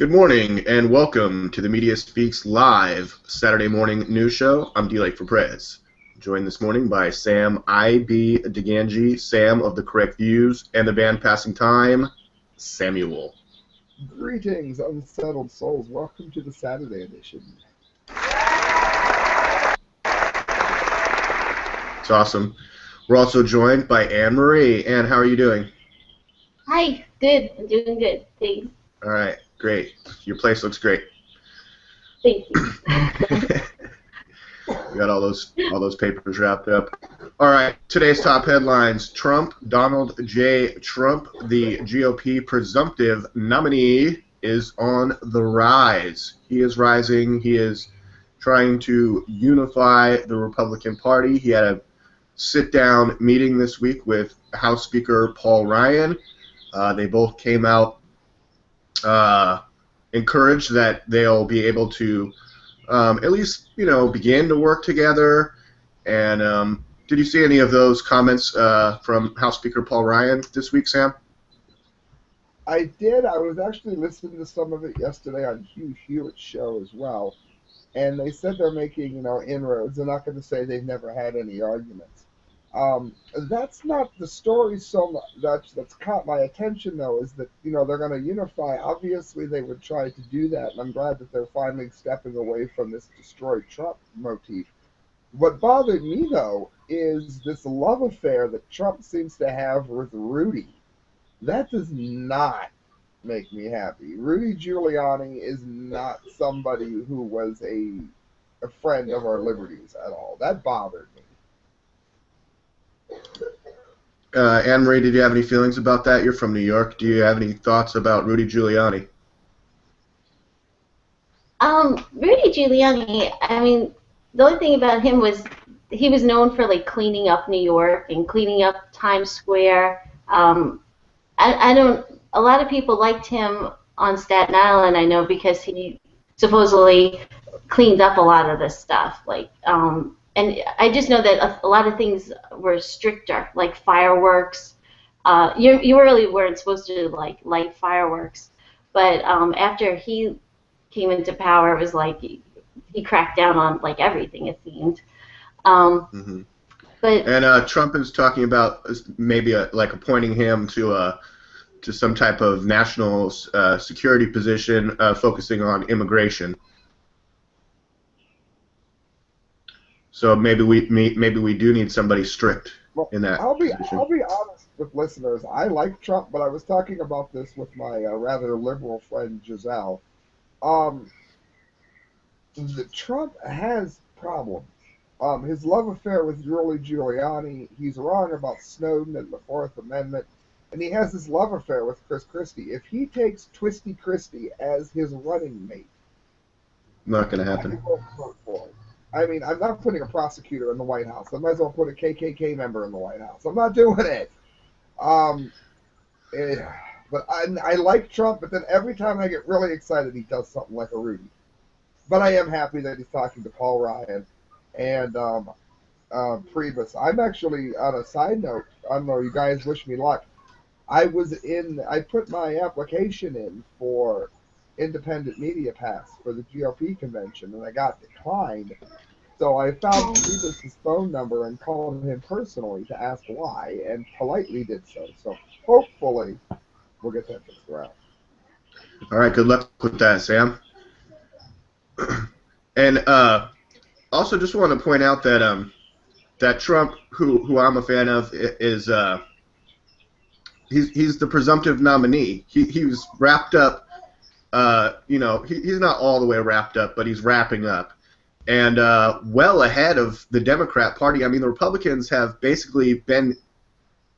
Good morning and welcome to the Media Speaks Live Saturday morning news show. I'm D. Lake for Prez. Joined this morning by Sam I.B. DeGangi, Sam of the Correct Views, and the band Passing Time, Samuel. Greetings, unsettled souls. Welcome to the Saturday edition. It's awesome. We're also joined by Anne Marie. Anne, how are you doing? Hi, good. I'm doing good. Thanks. All right, great. Your place looks great. Thank you. We got all those papers wrapped up. All right, today's top headlines. Donald J. Trump, the GOP presumptive nominee, is on the rise. He is rising. He is trying to unify the Republican Party. He had a sit-down meeting this week with House Speaker Paul Ryan. They both came out encouraged that they'll be able to at least, begin to work together. And did you see any of those comments from House Speaker Paul Ryan this week, Sam? I did. I was actually listening to some of it yesterday on Hugh Hewitt's show as well, and they said they're making, inroads. They're not going to say they've never had any arguments. That's not the story so much that's caught my attention, though, is that, they're going to unify. Obviously, they would try to do that, and I'm glad that they're finally stepping away from this destroy Trump motif. What bothered me, though, is this love affair that Trump seems to have with Rudy. That does not make me happy. Rudy Giuliani is not somebody who was a friend of our liberties at all. That bothered me. Anne Marie, did you have any feelings about that? You're from New York. Do you have any thoughts about Rudy Giuliani? Rudy Giuliani, the only thing about him was he was known for cleaning up New York and cleaning up Times Square. A lot of people liked him on Staten Island, I know, because he supposedly cleaned up a lot of this stuff. And I just know that a lot of things were stricter, like fireworks. You really weren't supposed to light fireworks, but after he came into power, it was he cracked down on everything, it seemed. And Trump is talking about maybe appointing him to some type of national security position, focusing on immigration. So maybe we do need somebody strict in that position. I'll be honest with listeners. I like Trump, but I was talking about this with my rather liberal friend Giselle. Trump has problems. His love affair with Rudy Giuliani. He's wrong about Snowden and the Fourth Amendment, and he has his love affair with Chris Christie. If he takes Twisty Christie as his running mate, not going to happen. I'm not putting a prosecutor in the White House. I might as well put a KKK member in the White House. I'm not doing it. But I like Trump, but then every time I get really excited, he does something like a Rudy. But I am happy that he's talking to Paul Ryan and Priebus. I'm actually, on a side note, I don't know, you guys wish me luck. I put my application in for independent media pass for the GOP convention, and I got declined. So I found Priebus's phone number and called him personally to ask why, and politely did so. So hopefully we'll get that fixed around. All right, good luck with that, Sam. And also, just want to point out that that Trump, who I'm a fan of, is he's the presumptive nominee. He was wrapped up. He's not all the way wrapped up, but he's wrapping up. And well ahead of the Democrat Party. The Republicans have basically been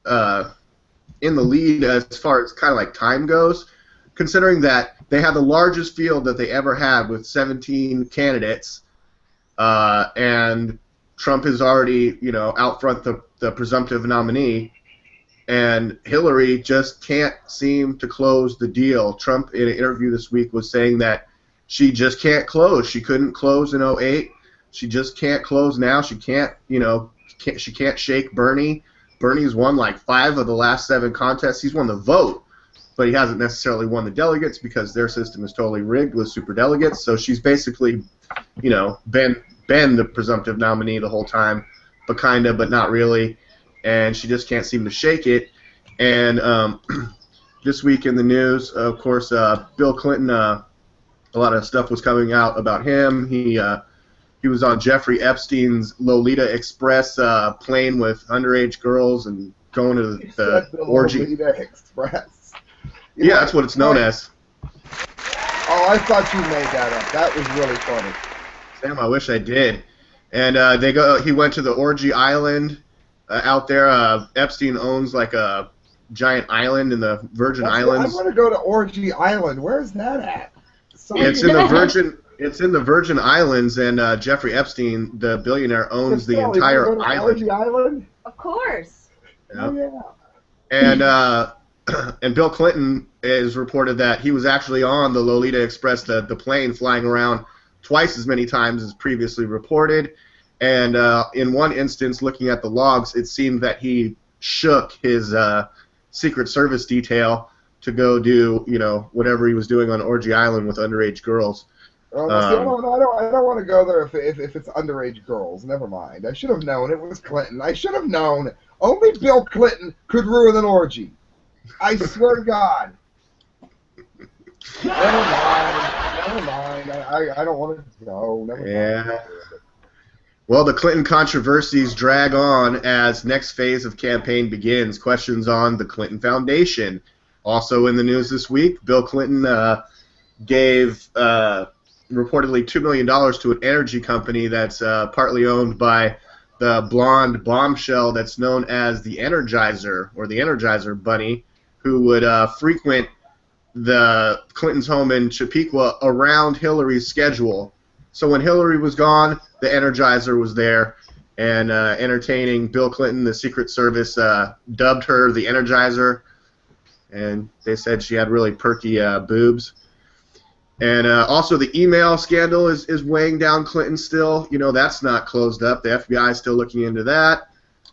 in the lead as far as kind of time goes, considering that they have the largest field that they ever had with 17 candidates, and Trump is already, out front the presumptive nominee. And Hillary just can't seem to close the deal. Trump, in an interview this week, was saying that she just can't close. She couldn't close in 2008. She just can't close now. She can't, she can't shake Bernie. Bernie's won 5 of the last 7 contests. He's won the vote. but he hasn't necessarily won the delegates because their system is totally rigged with superdelegates. So she's basically, been the presumptive nominee the whole time, but kind of, but not really, and she just can't seem to shake it. And this week in the news, of course, Bill Clinton, a lot of stuff was coming out about him. He was on Jeffrey Epstein's Lolita Express plane with underage girls and going to the orgy. Lolita Express. Yeah, that's what it's known as. Oh, I thought you made that up. That was really funny. Sam, I wish I did. And he went to the orgy island out there. Epstein owns like a giant island in the Virgin Islands. I want to go to Orgy Island. Where's that at? It's in the Virgin. It's in the Virgin Islands, and Jeffrey Epstein, the billionaire, owns the entire island. Orgy Island? Of course. Yeah. Oh, yeah. And Bill Clinton is reported that he was actually on the Lolita Express, the plane flying around twice as many times as previously reported. And in one instance, looking at the logs, it seemed that he shook his Secret Service detail to go do, whatever he was doing on Orgy Island with underage girls. See, I don't want to go there if it's underage girls. Never mind. I should have known it was Clinton. I should have known. Only Bill Clinton could ruin an orgy. I swear to God. Never mind. I don't want to go. Never mind. Well, the Clinton controversies drag on as next phase of campaign begins. Questions on the Clinton Foundation. Also in the news this week, Bill Clinton gave reportedly $2 million to an energy company that's partly owned by the blonde bombshell that's known as the Energizer, or the Energizer Bunny, who would frequent the Clinton's home in Chappaqua around Hillary's schedule. So when Hillary was gone, the Energizer was there and entertaining Bill Clinton. The Secret Service dubbed her the Energizer, and they said she had really perky boobs. And also the email scandal is weighing down Clinton still. That's not closed up. The FBI is still looking into that.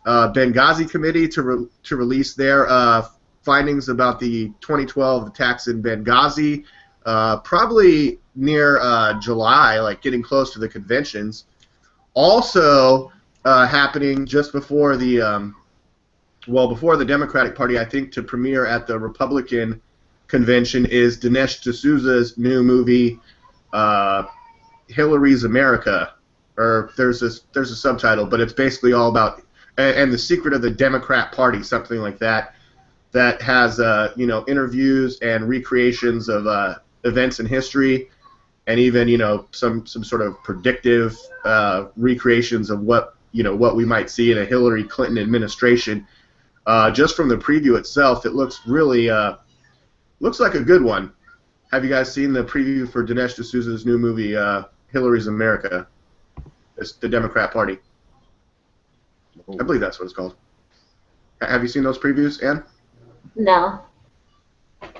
Benghazi Committee to release their findings about the 2012 attacks in Benghazi, probably near July, like getting close to the conventions. Also happening just before the before the Democratic Party, I think, to premiere at the Republican convention is Dinesh D'Souza's new movie, Hillary's America, or there's a subtitle, but it's basically all about and the secret of the Democrat Party, something like that. That has interviews and recreations of events in history, and even some sort of predictive recreations of what we might see in a Hillary Clinton administration. Just from the preview itself, it looks really looks like a good one. Have you guys seen the preview for Dinesh D'Souza's new movie, Hillary's America? It's the Democrat Party. I believe that's what it's called. Have you seen those previews, Ann? No.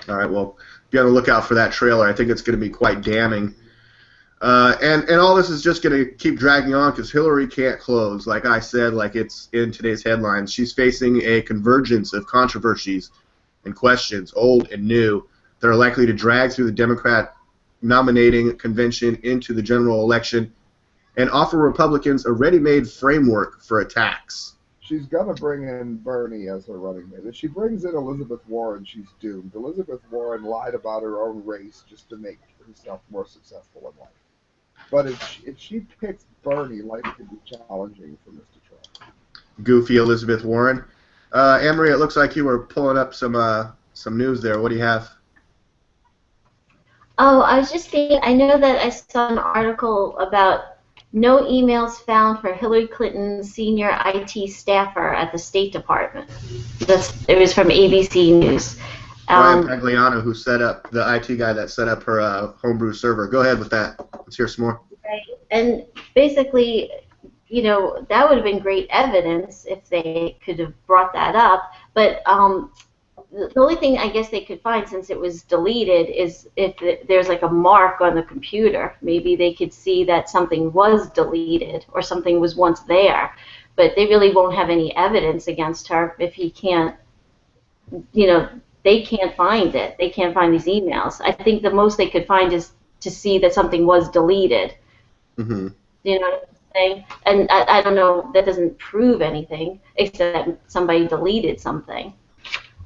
All right, well, be on the lookout for that trailer. I think it's going to be quite damning. And all this is just going to keep dragging on because Hillary can't close. Like I said, like it's in today's headlines, she's facing a convergence of controversies and questions, old and new, that are likely to drag through the Democrat nominating convention into the general election and offer Republicans a ready-made framework for attacks. She's going to bring in Bernie as her running mate. If she brings in Elizabeth Warren, she's doomed. Elizabeth Warren lied about her own race just to make herself more successful in life. But if she picks Bernie, life could be challenging for Mr. Trump. Goofy Elizabeth Warren. Anne-Marie, it looks like you were pulling up some news there. What do you have? Oh, I was just saying, I know that I saw an article about no emails found for Hillary Clinton's senior IT staffer at the State Department. It was from ABC News. Brian Pagliano, who set up the IT guy that set up her homebrew server. Go ahead with that. Let's hear some more. Right. And basically, that would have been great evidence if they could have brought that up. But the only thing I guess they could find, since it was deleted, is if there's like a mark on the computer. Maybe they could see that something was deleted or something was once there. But they really won't have any evidence against her if he can't, they can't find it. They can't find these emails. I think the most they could find is to see that something was deleted. Mm-hmm. You know what I'm saying? And I don't know, that doesn't prove anything except that somebody deleted something.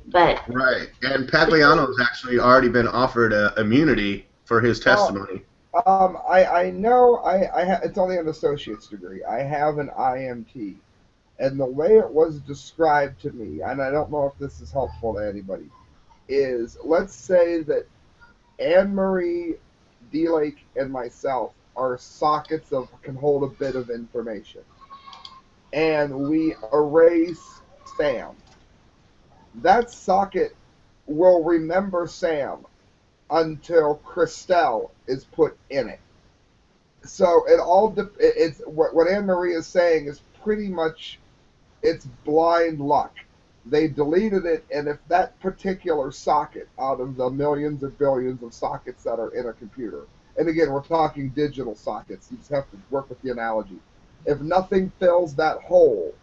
But Right, and Pagliano's actually already been offered immunity for his testimony. I know it's only an associate's degree. I have an IMT, and the way it was described to me, and I don't know if this is helpful to anybody, is let's say that Anne Marie, D Lake, and myself are sockets of can hold a bit of information, and we erase Sam. That socket will remember Sam until Christelle is put in it. So it all it's what Anne Marie is saying is pretty much it's blind luck. They deleted it, and if that particular socket out of the millions or billions of sockets that are in a computer, and again we're talking digital sockets, you just have to work with the analogy. If nothing fills that hole,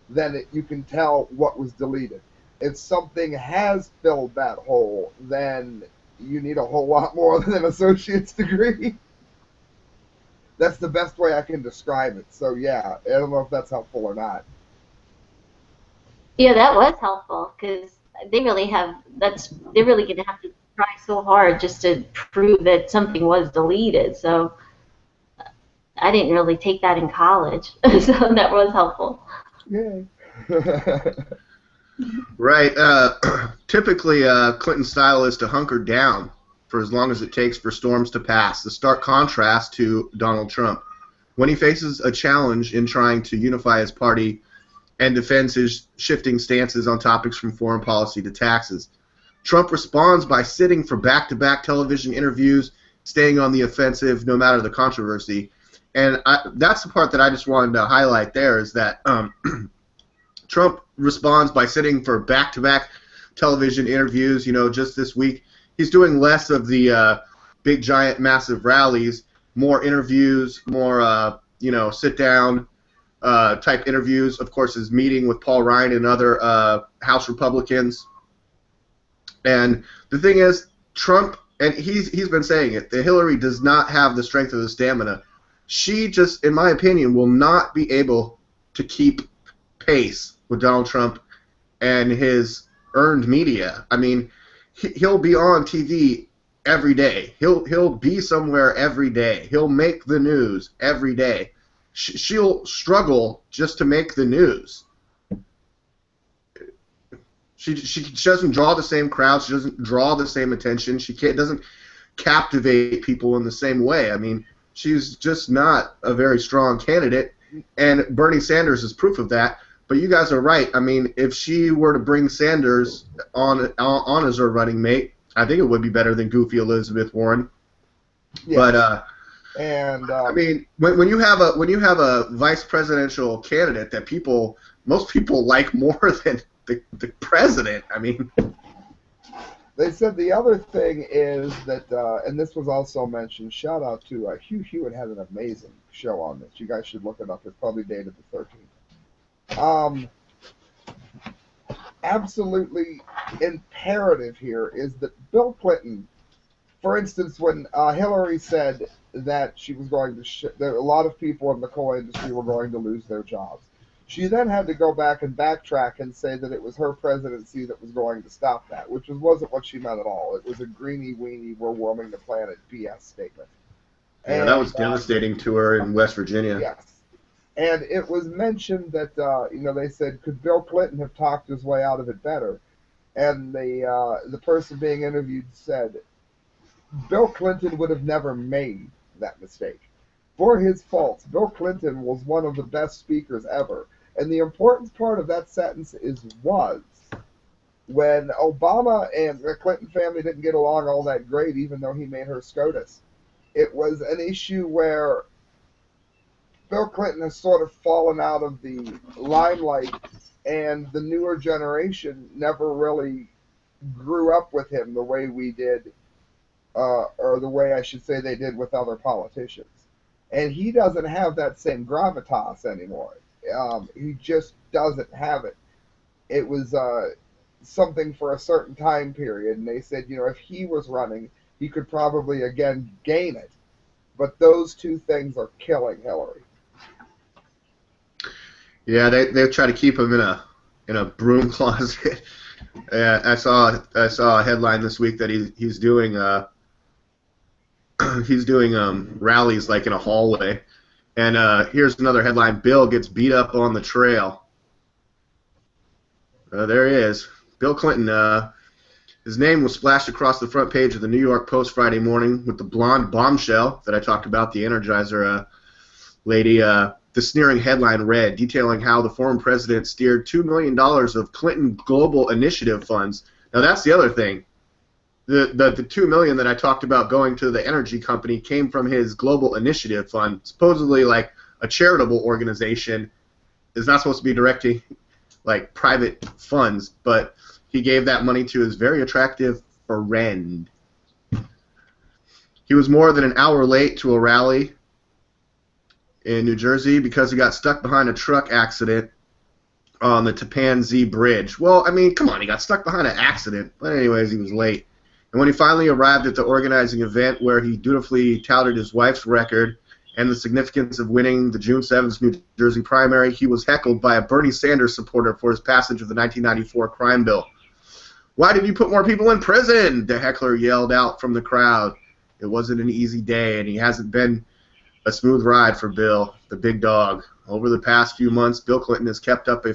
then you can tell what was deleted. If something has filled that hole, then you need a whole lot more than an associate's degree. That's the best way I can describe it. So yeah, I don't know if that's helpful or not. yeah, that was helpful because they're really going to have to try so hard just to prove that something was deleted. So I didn't really take that in college, so that was helpful. Yay. Right. Typically, Clinton's style is to hunker down for as long as it takes for storms to pass. The stark contrast to Donald Trump. When he faces a challenge in trying to unify his party and defends his shifting stances on topics from foreign policy to taxes, Trump responds by sitting for back-to-back television interviews, staying on the offensive no matter the controversy. And that's the part that I just wanted to highlight there is that Trump responds by sitting for back-to-back television interviews. You know, just this week, he's doing less of the big, giant, massive rallies, more interviews, more, sit-down type interviews. Of course, his meeting with Paul Ryan and other House Republicans. And the thing is, Trump, and he's been saying it, that Hillary does not have the strength or the stamina. She just, in my opinion, will not be able to keep pace with Donald Trump and his earned media. I mean, he'll be on TV every day. He'll be somewhere every day. He'll make the news every day. She'll struggle just to make the news. She doesn't draw the same crowd. She doesn't draw the same attention. She doesn't captivate people in the same way. I mean, she's just not a very strong candidate, and Bernie Sanders is proof of that. But you guys are right. I mean, if she were to bring Sanders on as her running mate, I think it would be better than goofy Elizabeth Warren. Yes. But I mean, when you have a vice presidential candidate that most people like more than the president, I mean. They said the other thing is that, and this was also mentioned, shout out to Hugh Hewitt had an amazing show on this. You guys should look it up. It's probably dated the 13th. Absolutely imperative here is that Bill Clinton, for instance, when Hillary said that she was going to, that a lot of people in the coal industry were going to lose their jobs. She then had to go back and backtrack and say that it was her presidency that was going to stop that, which wasn't what she meant at all. It was a greeny-weeny, we're warming the planet BS statement. Yeah, that was devastating to her in West Virginia. Yes. And it was mentioned that, they said, could Bill Clinton have talked his way out of it better? And the person being interviewed said, Bill Clinton would have never made that mistake. For his faults, Bill Clinton was one of the best speakers ever. And the important part of that sentence was when Obama and the Clinton family didn't get along all that great, even though he made her SCOTUS. It was an issue where Bill Clinton has sort of fallen out of the limelight, and the newer generation never really grew up with him the way we did, or the way I should say they did with other politicians. And he doesn't have that same gravitas anymore. He just doesn't have it. It was something for a certain time period, and they said, if he was running, he could probably again gain it. But those two things are killing Hillary. Yeah, they try to keep him in a broom closet. I saw a headline this week that he's doing rallies like in a hallway. And here's another headline: Bill gets beat up on the trail. There he is, Bill Clinton. His name was splashed across the front page of the New York Post Friday morning with the blonde bombshell that I talked about, the Energizer lady. The sneering headline read, detailing how the former president steered $2 million of Clinton Global Initiative funds. Now that's the other thing. The $2 million that I talked about going to the energy company came from his Global Initiative Fund, supposedly like a charitable organization. Is not supposed to be directing like private funds, but he gave that money to his very attractive friend. He was more than an hour late to a rally in New Jersey because he got stuck behind a truck accident on the Tappan Zee Bridge. Well, I mean, come on, he got stuck behind an accident. But anyways, he was late. And when he finally arrived at the organizing event where he dutifully touted his wife's record and the significance of winning the June 7th New Jersey primary, he was heckled by a Bernie Sanders supporter for his passage of the 1994 crime bill. "Why did you put more people in prison?" the heckler yelled out from the crowd. It wasn't an easy day, and he hasn't been a smooth ride for Bill, the big dog. Over the past few months, Bill Clinton has kept up a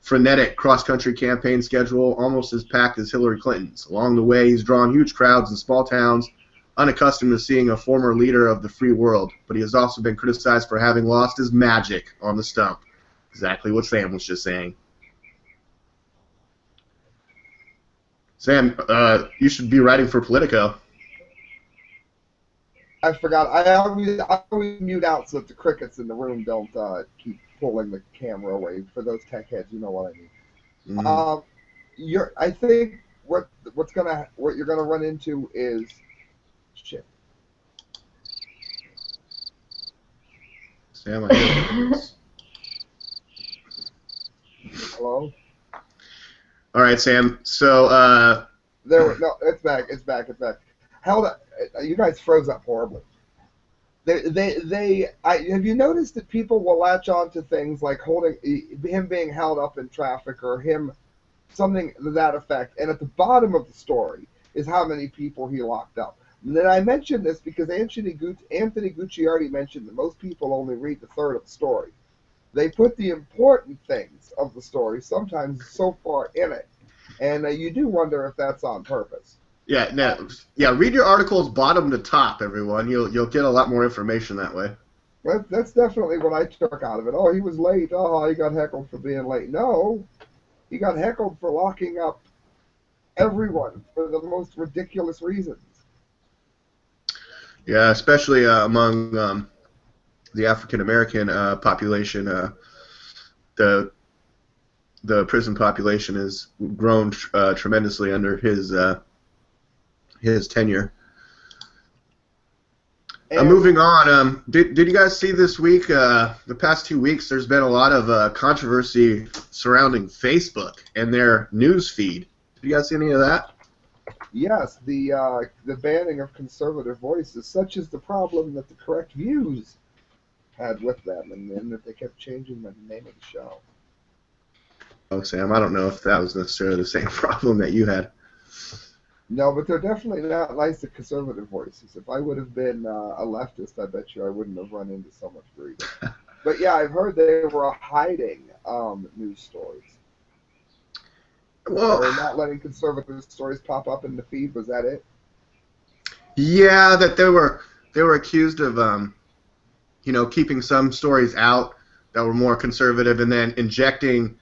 frenetic cross-country campaign schedule almost as packed as Hillary Clinton's. Along the way, he's drawn huge crowds in small towns, unaccustomed to seeing a former leader of the free world. But he has also been criticized for having lost his magic on the stump. Exactly what Sam was just saying. Sam, you should be writing for Politico. I forgot. I always mute out so that the crickets in the room don't keep pulling the camera away. For those tech heads, you know what I mean. Mm-hmm. I think what you're gonna run into is shit. Sam, I hear this. Hello. All right, Sam. So No, it's back. It's back. Held up. You guys froze up horribly. Have you noticed that people will latch on to things like him being held up in traffic or him something to that effect, and at the bottom of the story is how many people he locked up. And then I mentioned this because Anthony Gucciardi mentioned that most people only read the third of the story. They put the important things of the story sometimes so far in it, and you do wonder if that's on purpose. Yeah, read your articles bottom to top, everyone. You'll get a lot more information that way. That's definitely what I took out of it. Oh, he was late. Oh, he got heckled for being late. No, he got heckled for locking up everyone for the most ridiculous reasons. Yeah, especially among the African American population. The prison population has grown tremendously under his tenure. Moving on, did you guys see this week, the past 2 weeks, there's been a lot of controversy surrounding Facebook and their news feed. Did you guys see any of that? Yes, the banning of conservative voices, such is the problem that the Correct Views had with them, and then that they kept changing the name of the show. Oh, Sam, I don't know if that was necessarily the same problem that you had. No, but they're definitely not nice to conservative voices. If I would have been a leftist, I bet you I wouldn't have run into so much grief. But yeah, I've heard they were hiding news stories. Well, or not letting conservative stories pop up in the feed. Was that it? Yeah, that they were accused of keeping some stories out that were more conservative, and then injecting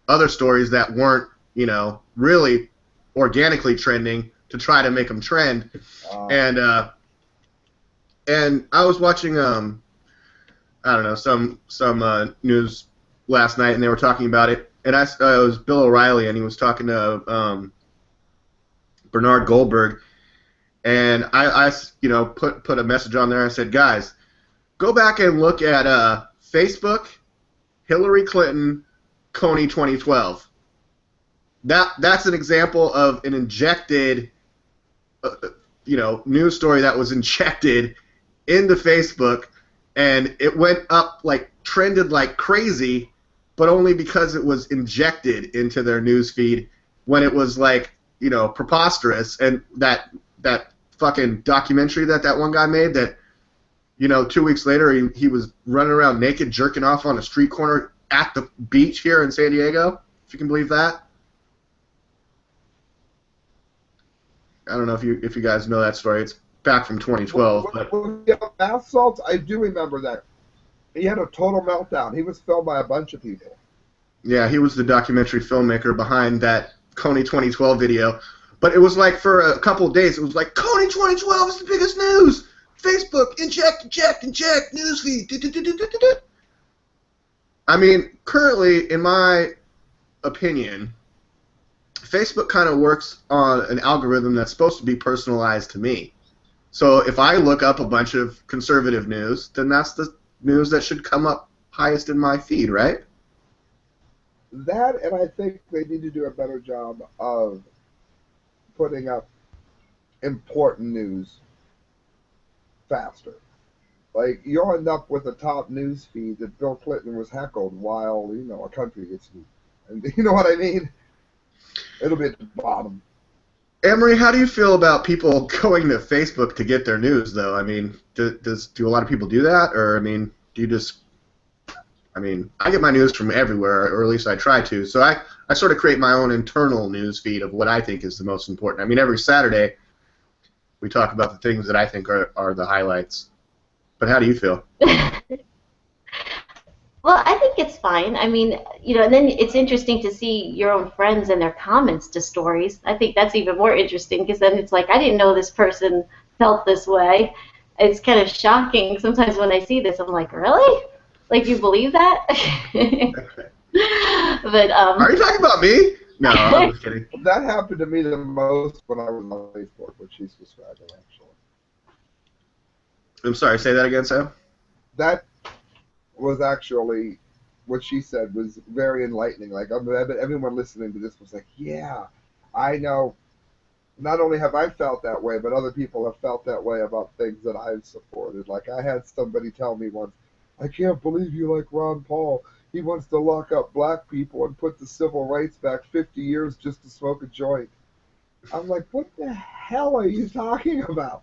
other stories that weren't really organically trending to try to make them trend. And I was watching I don't know, some news last night, and they were talking about it. And it was Bill O'Reilly, and he was talking to Bernard Goldberg, and I put a message on there. I said, guys, go back and look at Facebook, Hillary Clinton, Kony 2012. that's an example of an injected, news story that was injected into Facebook, and it went up trended like crazy, but only because it was injected into their news feed when it was preposterous. And that fucking documentary that one guy made that 2 weeks later he was running around naked jerking off on a street corner at the beach here in San Diego, if you can believe that. I don't know if you guys know that story. It's back from 2012. Bath salts, I do remember that. He had a total meltdown. He was filmed by a bunch of people. Yeah, he was the documentary filmmaker behind that Kony 2012 video. But it was for a couple of days, it was Kony 2012 is the biggest news. Facebook, inject, newsfeed. I mean, currently, in my opinion, Facebook kind of works on an algorithm that's supposed to be personalized to me. So if I look up a bunch of conservative news, then that's the news that should come up highest in my feed, right? That, and I think they need to do a better job of putting up important news faster. You'll end up with a top news feed that Bill Clinton was heckled while, a country gets heat. And you know what I mean? It'll be at the bottom. Emery, how do you feel about people going to Facebook to get their news, though? I mean, do a lot of people do that? Or, I mean, do you just... I mean, I get my news from everywhere, or at least I try to. So I sort of create my own internal news feed of what I think is the most important. I mean, every Saturday we talk about the things that I think are the highlights. But how do you feel? Well, I think it's fine. I mean, and then it's interesting to see your own friends and their comments to stories. I think that's even more interesting because then it's I didn't know this person felt this way. It's kind of shocking sometimes when I see this. I'm like, really? You believe that? But are you talking about me? No, I'm just kidding. That happened to me the most when I was on Facebook, which she's describing, actually. I'm sorry, say that again, Sam? That was actually what she said was very enlightening. Everyone listening to this was yeah, I know. Not only have I felt that way, but other people have felt that way about things that I've supported. I had somebody tell me once, I can't believe you like Ron Paul. He wants to lock up black people and put the civil rights back 50 years just to smoke a joint. I'm like, what the hell are you talking about?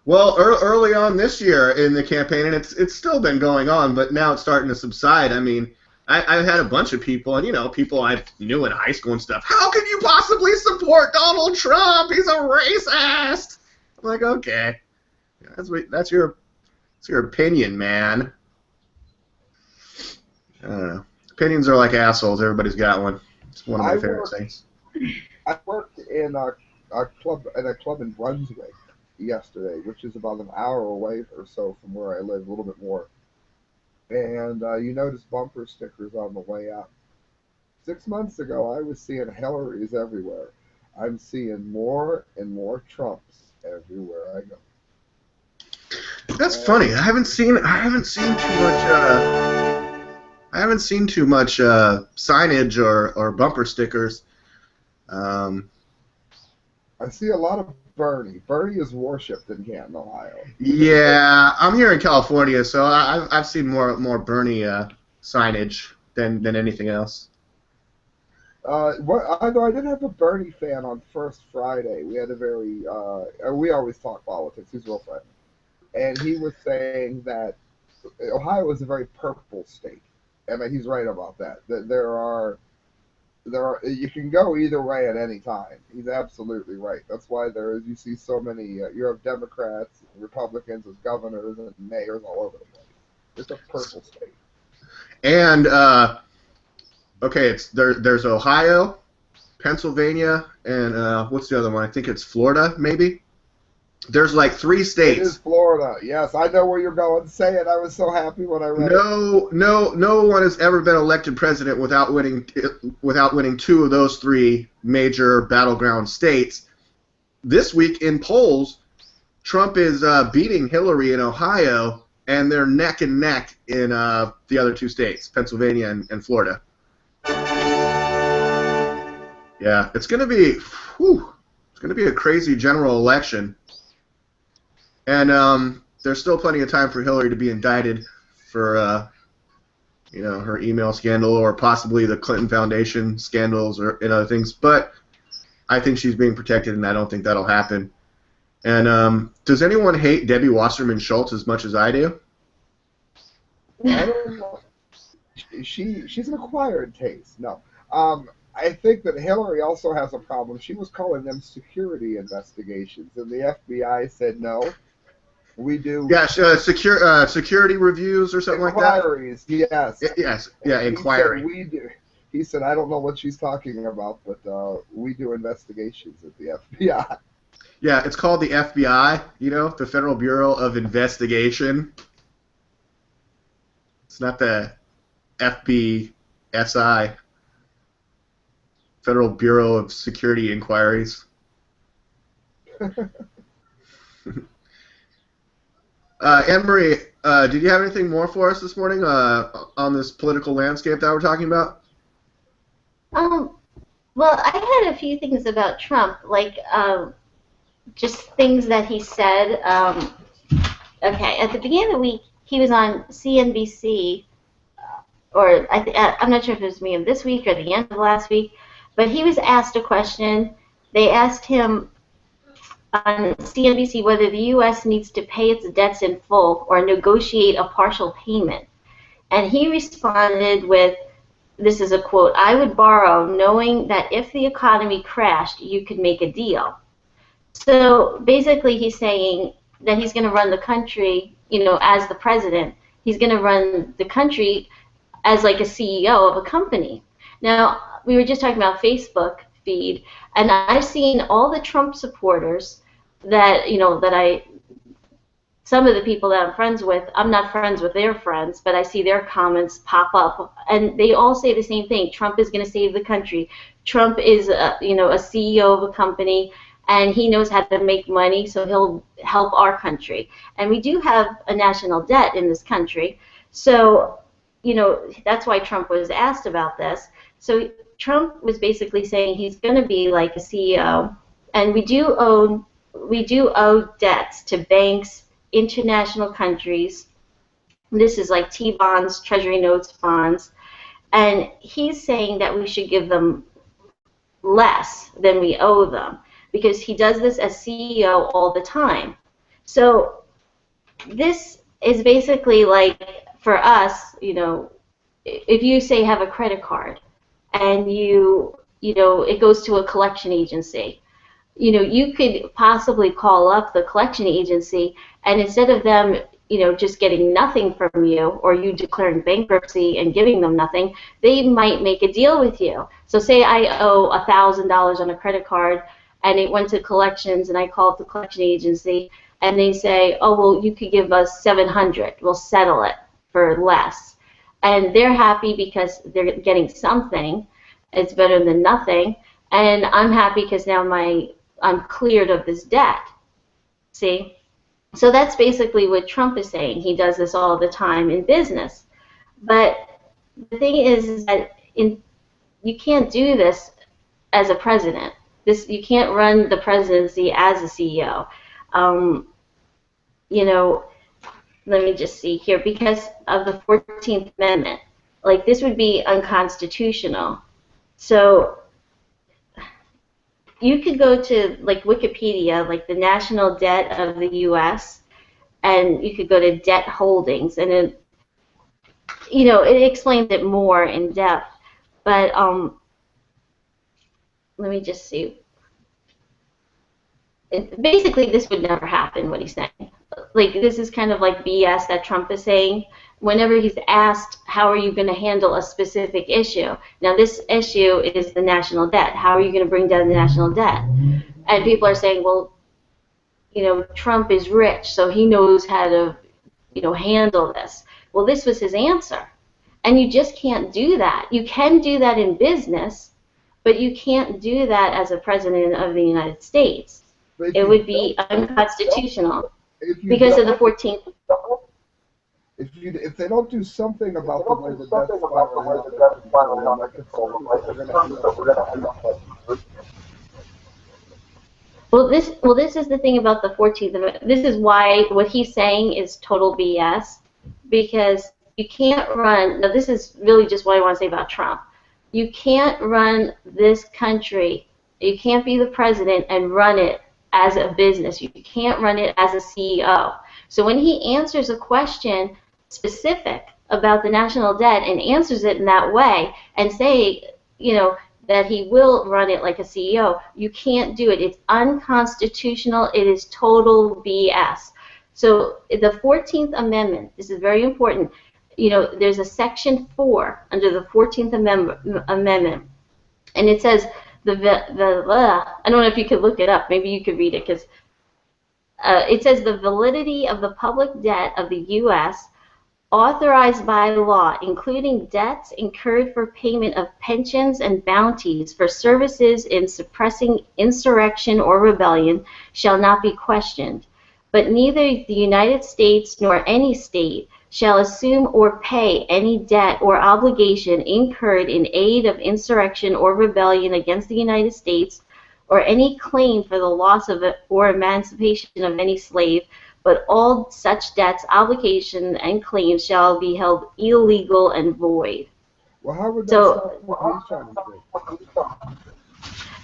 Well, early on this year in the campaign, and it's still been going on, but now it's starting to subside. I mean, I've had a bunch of people, and people I knew in high school and stuff. How can you possibly support Donald Trump? He's a racist. I'm like, okay, that's your opinion, man. I don't know. Opinions are like assholes. Everybody's got one. It's one of my favorite things. I worked in a club in Brunswick yesterday, which is about an hour away or so from where I live, a little bit more. And you notice bumper stickers on the way up. 6 months ago, I was seeing Hillarys everywhere. I'm seeing more and more Trumps everywhere I go. That's funny. I haven't seen too much signage or bumper stickers. I see a lot of Bernie. Bernie is worshipped in Canton, Ohio. Yeah, I'm here in California, so I've seen more Bernie signage than anything else. Although I did have a Bernie fan on First Friday. We had a very we always talk politics. He's real friendly, and he was saying that Ohio is a very purple state, and he's right about that. That there are you can go either way at any time. He's absolutely right. That's why you see so many. You have Democrats, Republicans as governors and mayors all over the place. It's a purple state. And okay, there's Ohio, Pennsylvania, and what's the other one? I think it's Florida, maybe. There's 3 states. It is Florida. Yes, I know where you're going. Say it. I was so happy when I read it. No one has ever been elected president without winning 2 of those 3 major battleground states. This week in polls, Trump is beating Hillary in Ohio, and they're neck and neck in the other 2 states, Pennsylvania and Florida. Yeah, it's going to be, it's going to be a crazy general election, and there's still plenty of time for Hillary to be indicted for, her email scandal or possibly the Clinton Foundation scandals and other things. But I think she's being protected, and I don't think that'll happen. And does anyone hate Debbie Wasserman Schultz as much as I do? I don't know. She's an acquired taste. No. I think that Hillary also has a problem. She was calling them security investigations, and the FBI said no. We do. Yeah, security reviews or something like that. Inquiries, yes. Yes, yeah, inquiry. We do. He said, I don't know what she's talking about, but we do investigations at the FBI. Yeah, it's called the FBI, the Federal Bureau of Investigation. It's not the FBSI, Federal Bureau of Security Inquiries. Anne-Marie, did you have anything more for us this morning on this political landscape that we're talking about? Well, I had a few things about Trump, like just things that he said. Okay, at the beginning of the week, he was on CNBC, or I'm not sure if it was the beginning of this week or the end of last week, but he was asked a question. They asked him on CNBC whether the U.S. needs to pay its debts in full or negotiate a partial payment. And he responded with, this is a quote, "I would borrow knowing that if the economy crashed, you could make a deal." So basically he's saying that he's going to run the country, as the president. He's going to run the country as like a CEO of a company. Now, we were just talking about Facebook feed, and I've seen all the Trump supporters that, some of the people that I'm friends with, I'm not friends with their friends, but I see their comments pop up, and they all say the same thing. Trump is going to save the country. Trump is, a CEO of a company, and he knows how to make money, so he'll help our country. And we do have a national debt in this country, so, that's why Trump was asked about this. So Trump was basically saying he's going to be like a CEO, and we do owe debts to banks, international countries. This is like T-bonds, Treasury notes, bonds, and he's saying that we should give them less than we owe them because he does this as CEO all the time. So this is basically like for us, if you say have a credit card and it goes to a collection agency, you could possibly call up the collection agency, and instead of them, just getting nothing from you or you declaring bankruptcy and giving them nothing, they might make a deal with you. So say I owe $1,000 on a credit card and it went to collections and I called the collection agency and they say, oh, well, you could give us $700. We'll settle it for less. And they're happy because they're getting something. It's better than nothing. And I'm happy because now I'm cleared of this debt. See? So that's basically what Trump is saying. He does this all the time in business. But the thing is that you can't do this as a president. You can't run the presidency as a CEO. Let me just see here. Because of the 14th Amendment, like this would be unconstitutional. So you could go to like Wikipedia, like the national debt of the U.S., and you could go to debt holdings, and it explains it more in depth. But let me just see. Basically, this would never happen, what he's saying. Like, this is kind of like BS that Trump is saying. Whenever he's asked, how are you going to handle a specific issue? Now, this issue is the national debt. How are you going to bring down the national debt? And people are saying, well, Trump is rich, so he knows how to, handle this. Well, this was his answer. And you just can't do that. You can do that in business, but you can't do that as a president of the United States. It would be unconstitutional because of the 14th. if they don't do something about the way the debt's spiraling out of control, then my concern is that we're going to end up with Well, this is the thing about the 14th Amendment. This is why what he's saying is total BS, because you can't run. Now, this is really just what I want to say about Trump. You can't run this country. You can't be the president and run it as a business. You can't run it as a CEO. So when he answers a question specific about the national debt and answers it in that way and say, that he will run it like a CEO, you can't do it. It's unconstitutional. It is total BS. So the 14th Amendment, this is very important. There's a Section 4 under the 14th Amendment, and it says I don't know if you could look it up. Maybe you could read it, because it says the validity of the public debt of the U.S. authorized by law, including debts incurred for payment of pensions and bounties for services in suppressing insurrection or rebellion, shall not be questioned. But neither the United States nor any state shall assume or pay any debt or obligation incurred in aid of insurrection or rebellion against the United States, or any claim for the loss of it or emancipation of any slave, but all such debts, obligations, and claims shall be held illegal and void. Well, how would that stop what he's trying to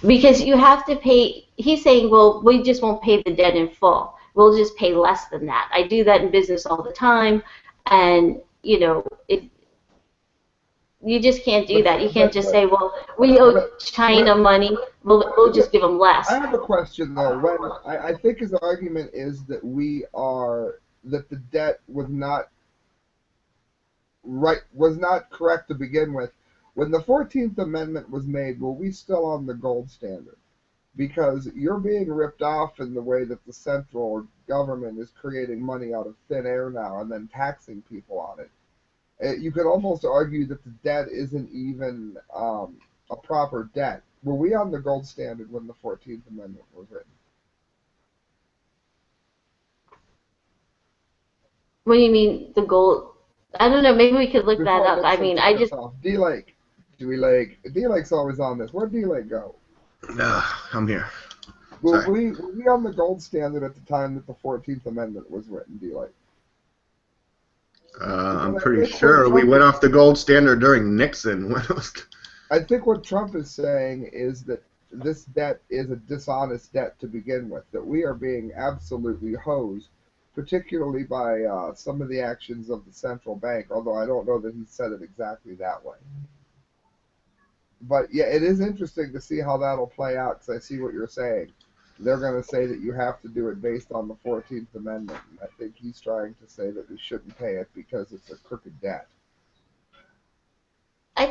do? Because you have to pay. He's saying, well, we just won't pay the debt in full. We'll just pay less than that. I do that in business all the time, and you just can't do that. You can't just say, well, we owe China money. We'll just give them less. I have a question, though. When I think his argument is that that the debt was not correct to begin with. When the 14th Amendment was made, were we still on the gold standard? Because you're being ripped off in the way that the central government is creating money out of thin air now and then taxing people on it. You could almost argue that the debt isn't even a proper debt. Were we on the gold standard when the 14th Amendment was written? What do you mean, the gold? I don't know. Maybe we could look that up. I mean, I just... D-Lake. D-Lake's always on this. Where'd D-Lake go? I'm here. Were we on the gold standard at the time that the 14th Amendment was written, D-Lake? I'm pretty sure we went off the gold standard during Nixon. I think what Trump is saying is that this debt is a dishonest debt to begin with, that we are being absolutely hosed, particularly by some of the actions of the central bank, although I don't know that he said it exactly that way. But yeah, it is interesting to see how that'll play out, because I see what you're saying. They're going to say that you have to do it based on the 14th Amendment. And I think he's trying to say that we shouldn't pay it because it's a crooked debt. I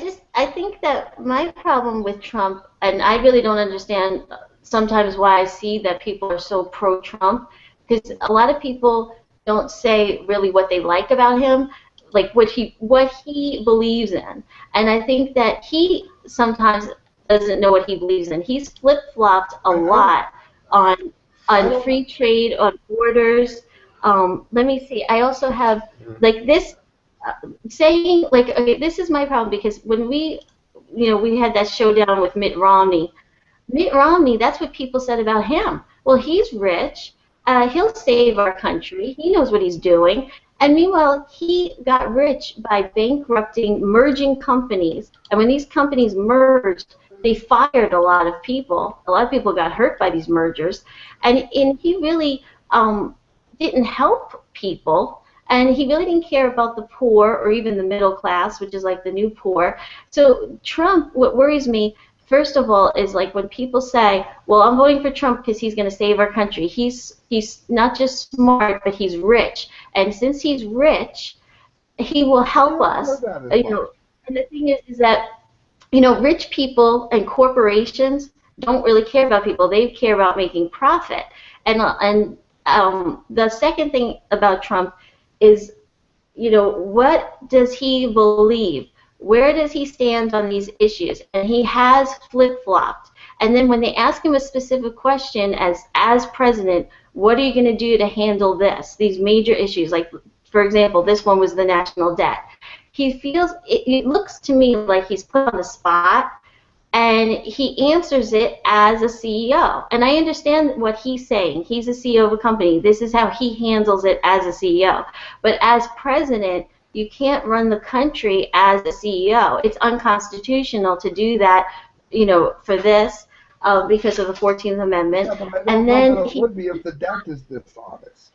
think that my problem with Trump, and I really don't understand sometimes why I see that people are so pro-Trump, because a lot of people don't say really what they like about him, like what he believes in. And I think that he sometimes doesn't know what he believes in. He's flip-flopped a lot on free trade, on borders. Let me see. I also have like this saying, like, okay, this is my problem, because when we had that showdown with Mitt Romney, that's what people said about him. Well, he's rich. He'll save our country. He knows what he's doing. And meanwhile, he got rich by bankrupting, merging companies. And when these companies merged, they fired a lot of people. A lot of people got hurt by these mergers. And he really didn't help people. And he really didn't care about the poor or even the middle class, which is like the new poor. So Trump, what worries me, first of all, is like when people say, well, I'm voting for Trump because he's going to save our country. He's not just smart, but he's rich. And since he's rich, he will help us. And the thing is that, rich people and corporations don't really care about people. They care about making profit. And the second thing about Trump is, what does he believe? Where does he stand on these issues? And he has flip-flopped. And then when they ask him a specific question as president, what are you going to do to handle this, these major issues? Like for example, this one was the national debt. He feels, it looks to me like he's put on the spot, and he answers it as a CEO. And I understand what he's saying. He's a CEO of a company. This is how he handles it as a CEO. But as president, you can't run the country as a CEO. It's unconstitutional to do that, for this, because of the 14th Amendment. Yeah, but I don't And know then that it would be if the debt is dishonest.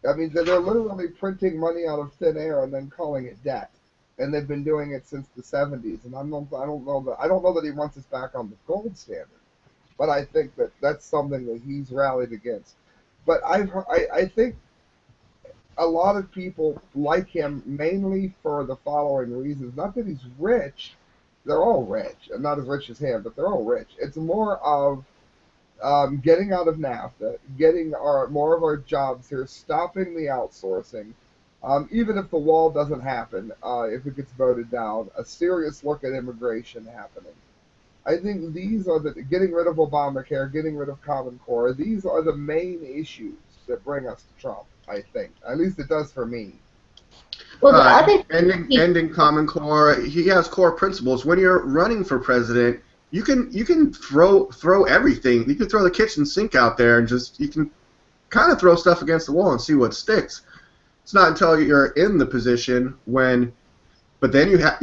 I mean, they're literally printing money out of thin air and then calling it debt, and they've been doing it since the 70s. And I don't know that he wants us back on the gold standard, but I think that that's something that he's rallied against. But I think a lot of people like him mainly for the following reasons. Not that he's rich; they're all rich, and not as rich as him, but they're all rich. It's more of getting out of NAFTA, getting more of our jobs here, stopping the outsourcing. Even if the wall doesn't happen, if it gets voted down, a serious look at immigration happening. I think these are getting rid of Obamacare, getting rid of Common Core. These are the main issues that bring us to Trump. I think, at least it does for me. Well, the other ending Common Core. He has core principles. When you're running for president, you can throw everything. You can throw the kitchen sink out there and you can kind of throw stuff against the wall and see what sticks. It's not until you're in the position but then you're not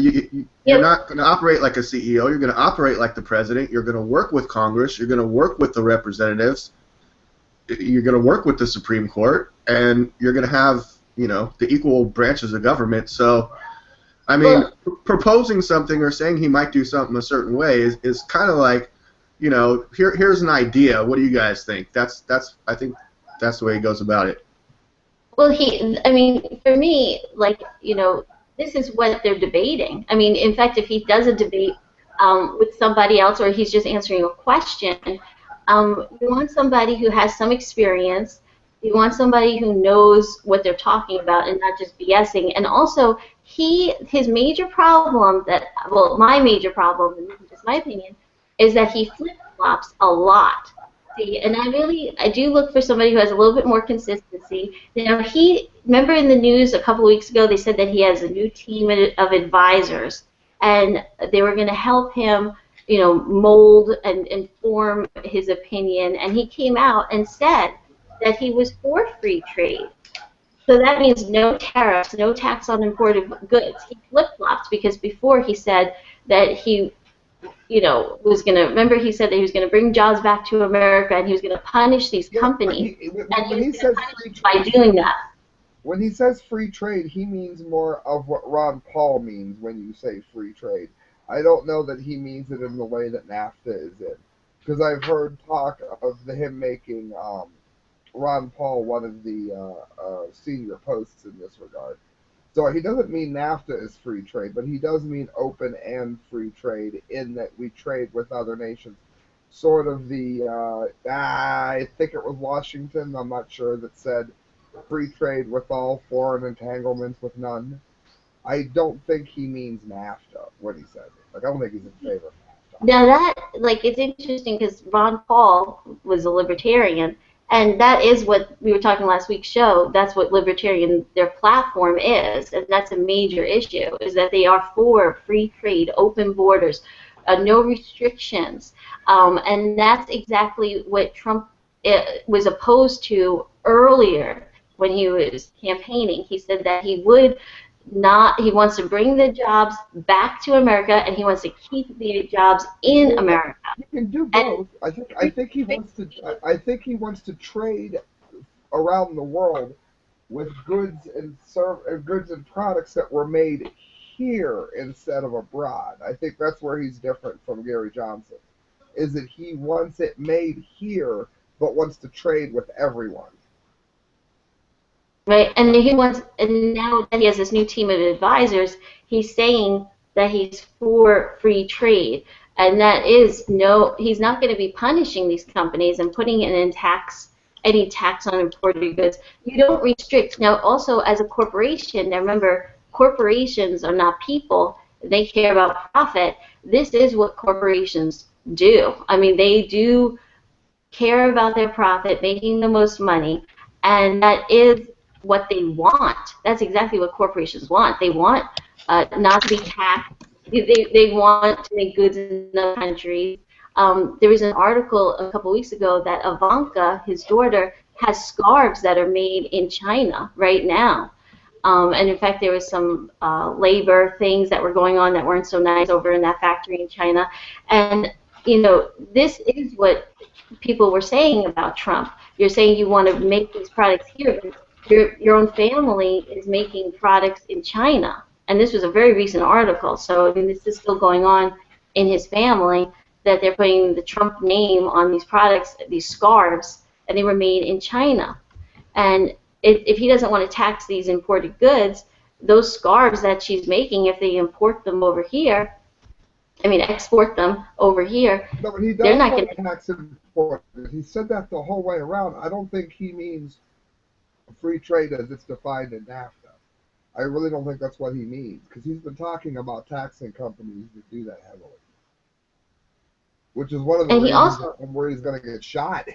going to operate like a CEO. You're going to operate like the president. You're going to work with Congress. You're going to work with the representatives. You're going to work with the Supreme Court, and you're going to have the equal branches of government. So, I mean, proposing something or saying he might do something a certain way is kind of like, here's an idea. What do you guys think? I think that's the way he goes about it. Well, for me, this is what they're debating. I mean, in fact, if he does a debate with somebody else, or he's just answering a question, you want somebody who has some experience. You want somebody who knows what they're talking about and not just BSing. And also, his major problem my major problem, and this is just my opinion, is that he flip-flops a lot. See, and I do look for somebody who has a little bit more consistency. Remember in the news a couple of weeks ago, they said that he has a new team of advisors, and they were going to help him, mold and form his opinion. And he came out and said that he was for free trade. So that means no tariffs, no tax on imported goods. He flip-flopped because before he said that he was going to, remember he said that he was going to bring jobs back to America and he was going to punish these companies. When he says free trade, by doing that. When he says free trade, he means more of what Ron Paul means when you say free trade. I don't know that he means it in the way that NAFTA is in. Because I've heard talk of him making Ron Paul one of the senior posts in this regard. So he doesn't mean NAFTA is free trade, but he does mean open and free trade in that we trade with other nations. Sort of I think it was Washington, I'm not sure, that said free trade with all, foreign entanglements with none. I don't think he means NAFTA when he says it. I don't think he's in favor of NAFTA. Now it's interesting because Ron Paul was a libertarian, and that is what we were talking last week's show. That's what their platform is, and that's a major issue, is that they are for free trade, open borders, no restrictions, and that's exactly what Trump was opposed to earlier when he was campaigning. He said that he wants to bring the jobs back to America, and he wants to keep the jobs in America. You can do both. I think he wants to trade around the world with goods and products that were made here instead of abroad. I think that's where he's different from Gary Johnson, is that he wants it made here, but wants to trade with everyone. Right, and now that he has this new team of advisors, he's saying that he's for free trade, and that is he's not going to be punishing these companies and putting in any tax on imported goods. You don't restrict. Now, also as a corporation, now remember, corporations are not people. They care about profit. This is what corporations do. I mean, they do care about their profit, making the most money, and that is what they want. That's exactly what corporations want. They want not to be taxed. They want to make goods in other countries. There was an article a couple weeks ago that Ivanka, his daughter, has scarves that are made in China right now. And in fact, there was some labor things that were going on that weren't so nice over in that factory in China. And, you know, this is what people were saying about Trump. You're saying you want to make these products here, but your own family is making products in China. And this was a very recent article. So, I mean, this is still going on in his family, that they're putting the Trump name on these products, these scarves, and they were made in China. And if he doesn't want to tax these imported goods, those scarves that she's making, if they import them over here, I mean, export them over here, No, but he does they're not want going to tax import. He said that the whole way around. I don't think he means free trade as it's defined in NAFTA. I really don't think that's what he means, because he's been talking about taxing companies that do that heavily, which is one of the And he reasons also- where he's going to get shot.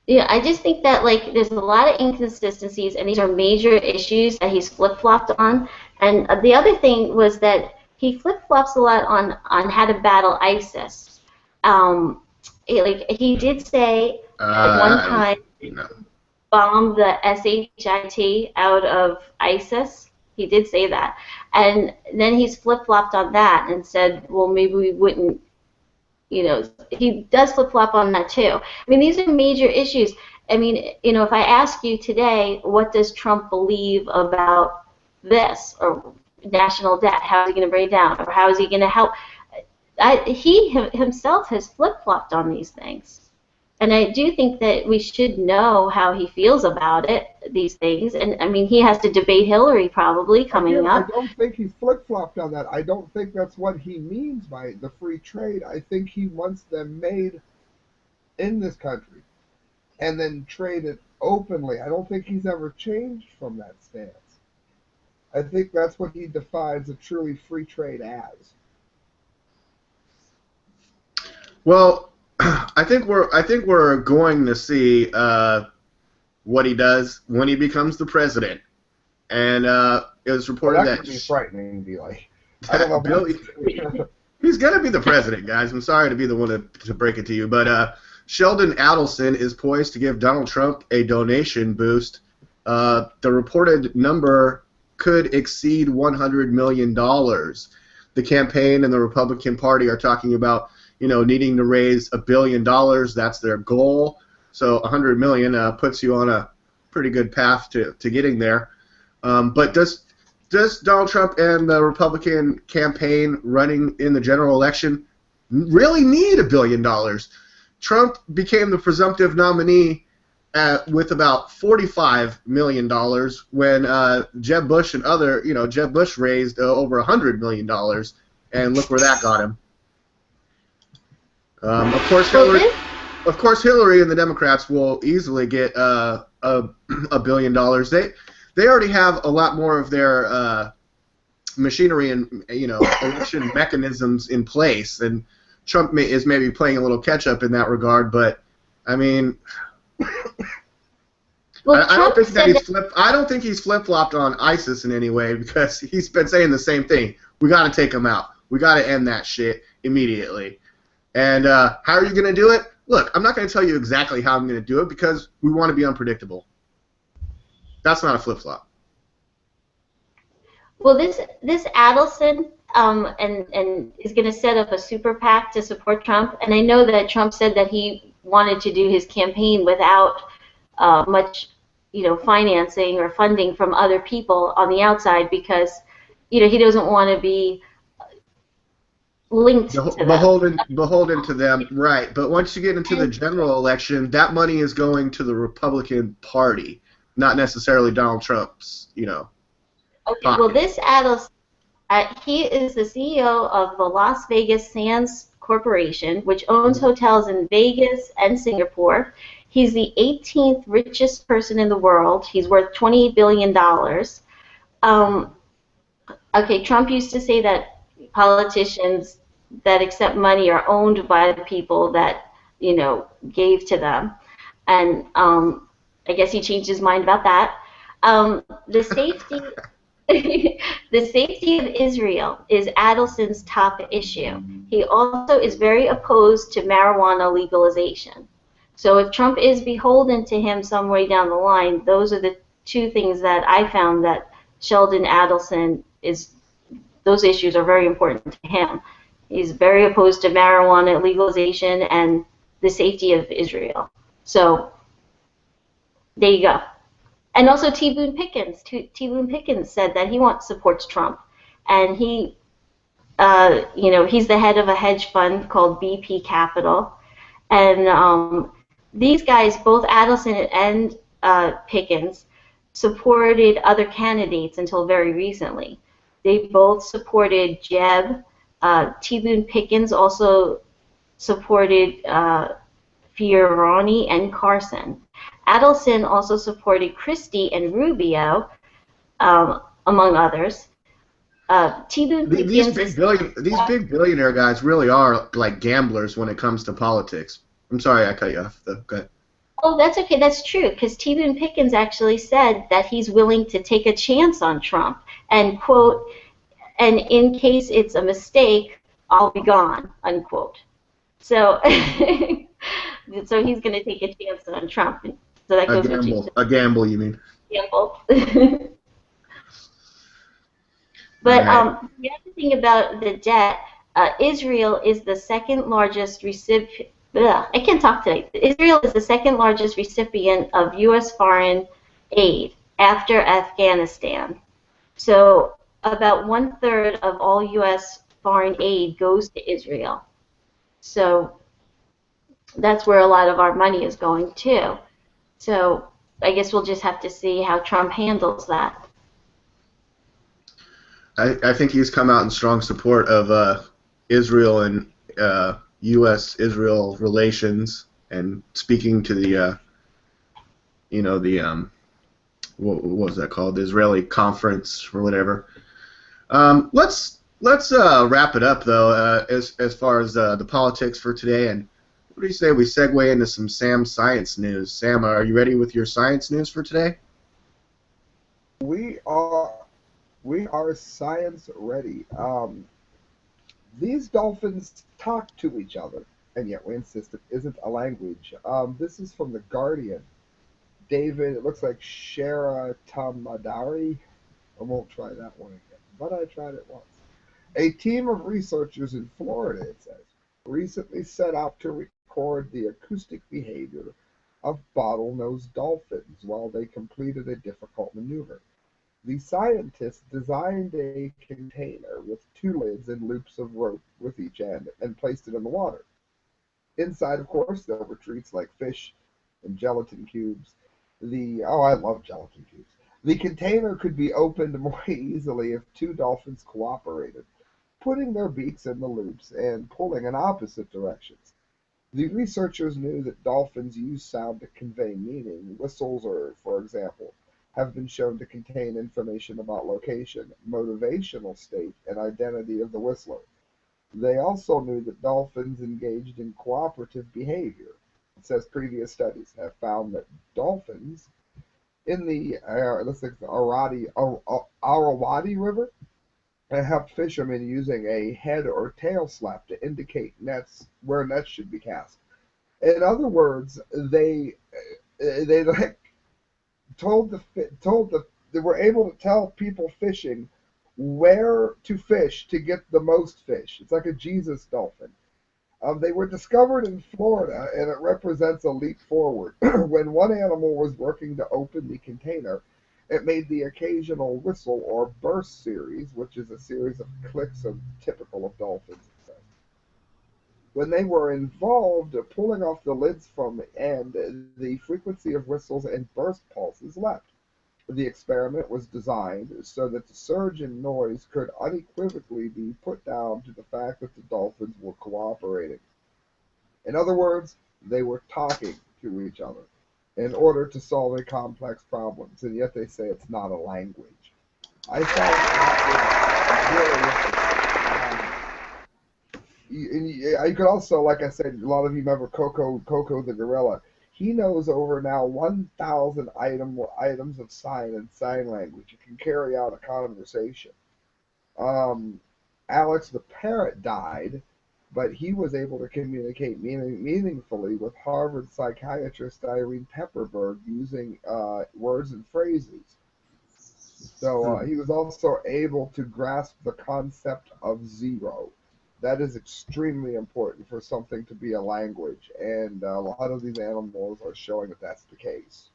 Yeah, I just think that, like, there's a lot of inconsistencies, and these are major issues that he's flip-flopped on. And the other thing was that he flip-flops a lot on how to battle ISIS. He did say at one time No. bomb the SHIT out of ISIS. He did say that. And then he's flip-flopped on that and said, well, maybe we wouldn't. You know, he does flip-flop on that too. I mean, these are major issues. I mean, you know, if I ask you today, what does Trump believe about this, or national debt? How is he going to bring it down, or how is he going to help? He himself has flip-flopped on these things. And I do think that we should know how he feels about these things. And, I mean, he has to debate Hillary probably coming Again, up. I don't think he flip-flopped on that. I don't think that's what he means by the free trade. I think he wants them made in this country and then traded openly. I don't think he's ever changed from that stance. I think that's what he defines a truly free trade as. Well, I think we're going to see what he does when he becomes the president. And it was reported That that could be frightening, Billy. I don't know. Billy, he's going to be the president, guys. I'm sorry to be the one to break it to you, but Sheldon Adelson is poised to give Donald Trump a donation boost. The reported number could exceed $100 million. The campaign and the Republican Party are talking about, you know, needing to raise $1 billion. That's their goal. So $100 million puts you on a pretty good path to getting there. But does Donald Trump and the Republican campaign running in the general election really need $1 billion? Trump became the presumptive nominee with about $45 million when Jeb Bush and Jeb Bush raised over $100 million, and look where that got him. Of course, Hillary and the Democrats will easily get $1 billion. They already have a lot more of their machinery and election mechanisms in place, and Trump is maybe playing a little catch up in that regard. But I mean, Well, I don't Trump think said I don't think he's flip-flopped on ISIS in any way, because he's been saying the same thing. We got to take them out. We got to end that shit immediately. And how are you going to do it? Look, I'm not going to tell you exactly how I'm going to do it, because we want to be unpredictable. That's not a flip-flop. Well, this Adelson and is going to set up a super PAC to support Trump. And I know that Trump said that he wanted to do his campaign without much, financing or funding from other people on the outside, because, he doesn't want to be linked to them. Beholden to them, right? But once you get into the general election, that money is going to the Republican Party, not necessarily Donald Trump's, Okay, pocket. well, this Adelson, he is the CEO of the Las Vegas Sands Corporation, which owns hotels in Vegas and Singapore. He's the 18th richest person in the world. He's worth $28 billion. Okay, Trump used to say that politicians that accept money are owned by the people that, gave to them. And I guess he changed his mind about that. The safety the safety of Israel is Adelson's top issue. He also is very opposed to marijuana legalization. So if Trump is beholden to him some way down the line, those are the two things that I found that Sheldon Adelson is, those issues are very important to him. He's very opposed to marijuana legalization and the safety of Israel. So there you go. And also T. Boone Pickens. T. Boone Pickens said that he supports Trump, and he, he's the head of a hedge fund called BP Capital, and these guys, both Adelson and Pickens, supported other candidates until very recently. They both supported Jeb. T. Boone Pickens also supported Fiorani and Carson. Adelson also supported Christie and Rubio, among others. T. Boone Pickens. These big billionaire guys really are like gamblers when it comes to politics. I'm sorry I cut you off. Go ahead. Oh, that's okay. That's true, because T. Boone Pickens actually said that he's willing to take a chance on Trump and, quote, and in case it's a mistake, I'll be gone, unquote. So, so he's going to take a chance on Trump. So that goes a gamble, you mean? Gamble. But the other thing about the debt, Israel is the second largest recipient. I can't talk today. Israel is the second largest recipient of U.S. foreign aid after Afghanistan. So about 1/3 of all U.S. foreign aid goes to Israel. So that's where a lot of our money is going to. So I guess we'll just have to see how Trump handles that. I think he's come out in strong support of Israel and U.S.-Israel relations, and speaking to the, what was that called? The Israeli conference or whatever. Let's wrap it up though, as far as the politics for today. And what do you say we segue into some Sam science news? Sam, are you ready with your science news for today? We are science ready. These dolphins talk to each other, and yet we insist it isn't a language. This is from The Guardian. David, it looks like Shara Tamadari. I won't try that one again, but I tried it once. A team of researchers in Florida, it says, recently set out to record the acoustic behavior of bottlenose dolphins while they completed a difficult maneuver. The scientists designed a container with two lids and loops of rope with each end and placed it in the water. Inside, of course, there were treats like fish and gelatin cubes. I love gelatin cubes. The container could be opened more easily if two dolphins cooperated, putting their beaks in the loops and pulling in opposite directions. The researchers knew that dolphins use sound to convey meaning. Whistles, for example, have been shown to contain information about location, motivational state, and identity of the whistler. They also knew that dolphins engaged in cooperative behavior. It says previous studies have found that dolphins in the Irrawaddy River have fishermen using a head or tail slap to indicate where nets should be cast. In other words, they they were able to tell people fishing where to fish to get the most fish. It's like a Jesus dolphin. They were discovered in Florida, and it represents a leap forward. When one animal was working to open the container, it made the occasional whistle or burst series, which is a series of clicks typical of dolphins. When they were involved pulling off the lids from the end, the frequency of whistles and burst pulses left. The experiment was designed so that the surge in noise could unequivocally be put down to the fact that the dolphins were cooperating. In other words, they were talking to each other in order to solve a complex problems, and yet they say it's not a language. I thought that was really interesting. You could also, like I said, a lot of you remember Coco the gorilla. He knows over now 1,000 items of sign and sign language. He can carry out a conversation. Um, Alex the parrot died, but he was able to communicate meaningfully with Harvard psychiatrist Irene Pepperberg using words and phrases. So he was also able to grasp the concept of zero. That is extremely important for something to be a language, and a lot of these animals are showing that that's the case.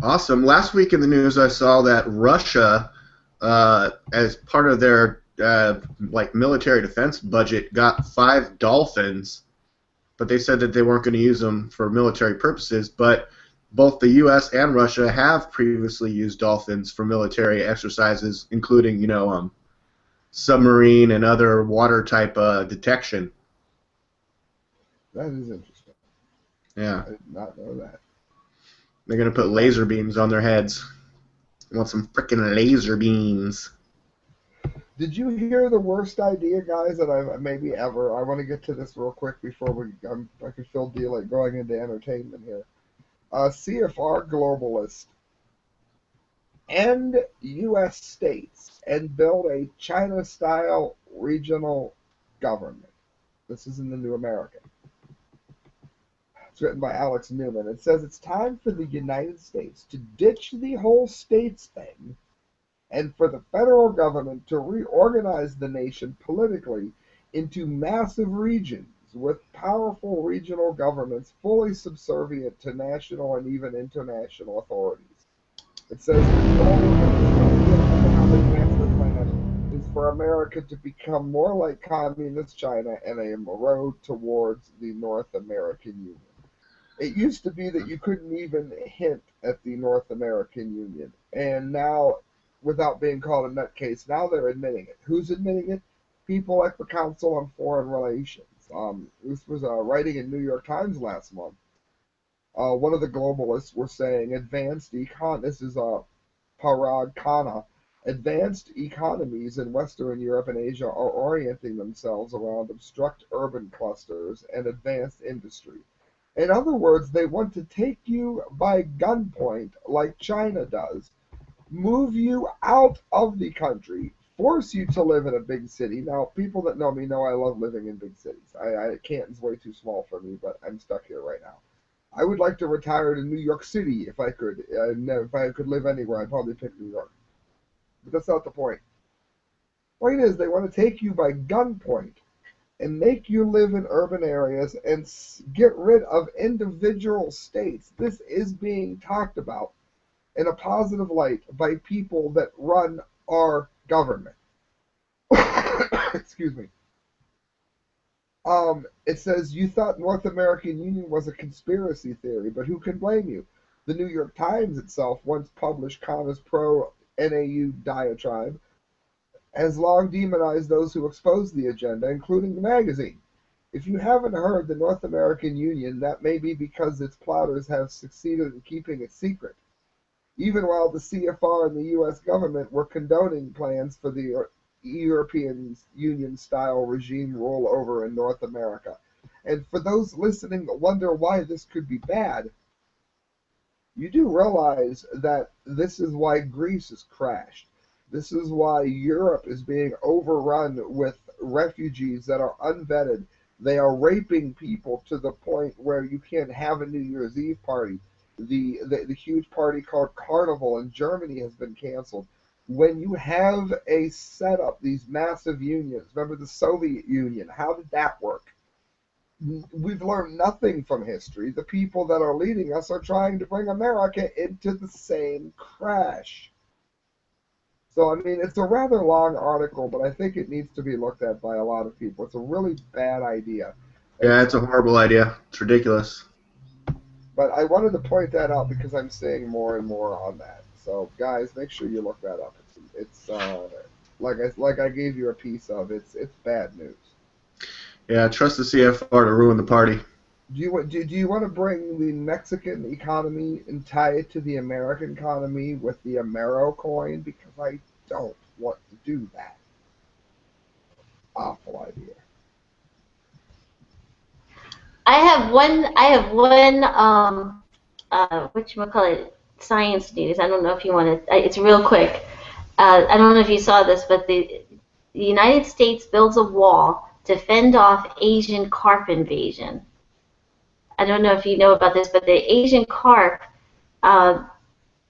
Awesome. Last week in the news, I saw that Russia, as part of their military defense budget, got 5 dolphins, but they said that they weren't going to use them for military purposes. But both the U.S. and Russia have previously used dolphins for military exercises, including, submarine and other water type detection. That is interesting. Yeah. I did not know that. They're going to put laser beams on their heads. I want some freaking laser beams. Did you hear the worst idea, guys, that I've maybe ever? I want to get to this real quick before I can feel like going into entertainment here. CFR globalist end U.S. states and build a China-style regional government. This is in the New American. It's written by Alex Newman. It says it's time for the United States to ditch the whole states thing and for the federal government to reorganize the nation politically into massive regions with powerful regional governments fully subservient to national and even international authorities. It says the goal of the economic master plan is for America to become more like communist China and a road towards the North American Union. It used to be that you couldn't even hint at the North American Union, and now, without being called a nutcase, now they're admitting it. Who's admitting it? People like the Council on Foreign Relations. This was writing in New York Times last month. One of the globalists were saying this is Parag Khanna, advanced economies in Western Europe and Asia are orienting themselves around obstruct urban clusters and advanced industry. In other words, they want to take you by gunpoint like China does, move you out of the country, force you to live in a big city. Now, people that know me know I love living in big cities. Canton's way too small for me, but I'm stuck here right now. I would like to retire to New York City if I could. If I could live anywhere, I'd probably pick New York. But that's not the point. Point is, they want to take you by gunpoint and make you live in urban areas and get rid of individual states. This is being talked about in a positive light by people that run our government. Excuse me. It says, you thought North American Union was a conspiracy theory, but who can blame you? The New York Times itself once published Khanna's pro-NAU diatribe, has long demonized those who oppose the agenda, including the magazine. If you haven't heard the North American Union, that may be because its plotters have succeeded in keeping it secret. Even while the CFR and the U.S. government were condoning plans for the European Union-style regime rollover in North America. And for those listening that wonder why this could be bad, you do realize that this is why Greece has crashed. This is why Europe is being overrun with refugees that are unvetted. They are raping people to the point where you can't have a New Year's Eve party. The huge party called Carnival in Germany has been canceled. When you have a setup, these massive unions, remember the Soviet Union, how did that work? We've learned nothing from history. The people that are leading us are trying to bring America into the same crash. So, I mean, it's a rather long article, but I think it needs to be looked at by a lot of people. It's a really bad idea. Yeah, it's a horrible idea. It's ridiculous. But I wanted to point that out because I'm seeing more and more on that. So, guys, make sure you look that up. It's like I gave you a piece of. It's bad news. Yeah, trust the CFR to ruin the party. Do you want to bring the Mexican economy and tie it to the American economy with the Amero coin? Because I don't want to do that. Awful idea. I have one. Whatchamacallit, science news. I don't know if you want to. It's real quick. I don't know if you saw this, but the United States builds a wall to fend off Asian carp invasion. I don't know if you know about this, but the Asian carp, uh,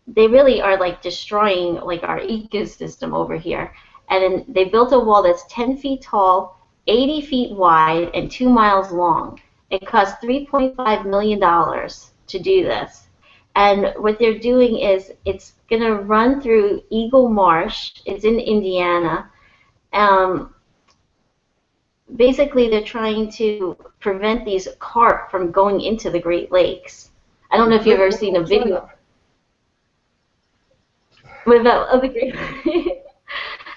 they really are like destroying like our ecosystem over here. And then they built a wall that's 10 feet tall, 80 feet wide, and 2 miles long. It cost $3.5 million to do this. And what they're doing is it's going to run through Eagle Marsh. It's in Indiana. Um, Basically, they're trying to prevent these carp from going into the Great Lakes. I don't know if you've ever seen a video. Without other great.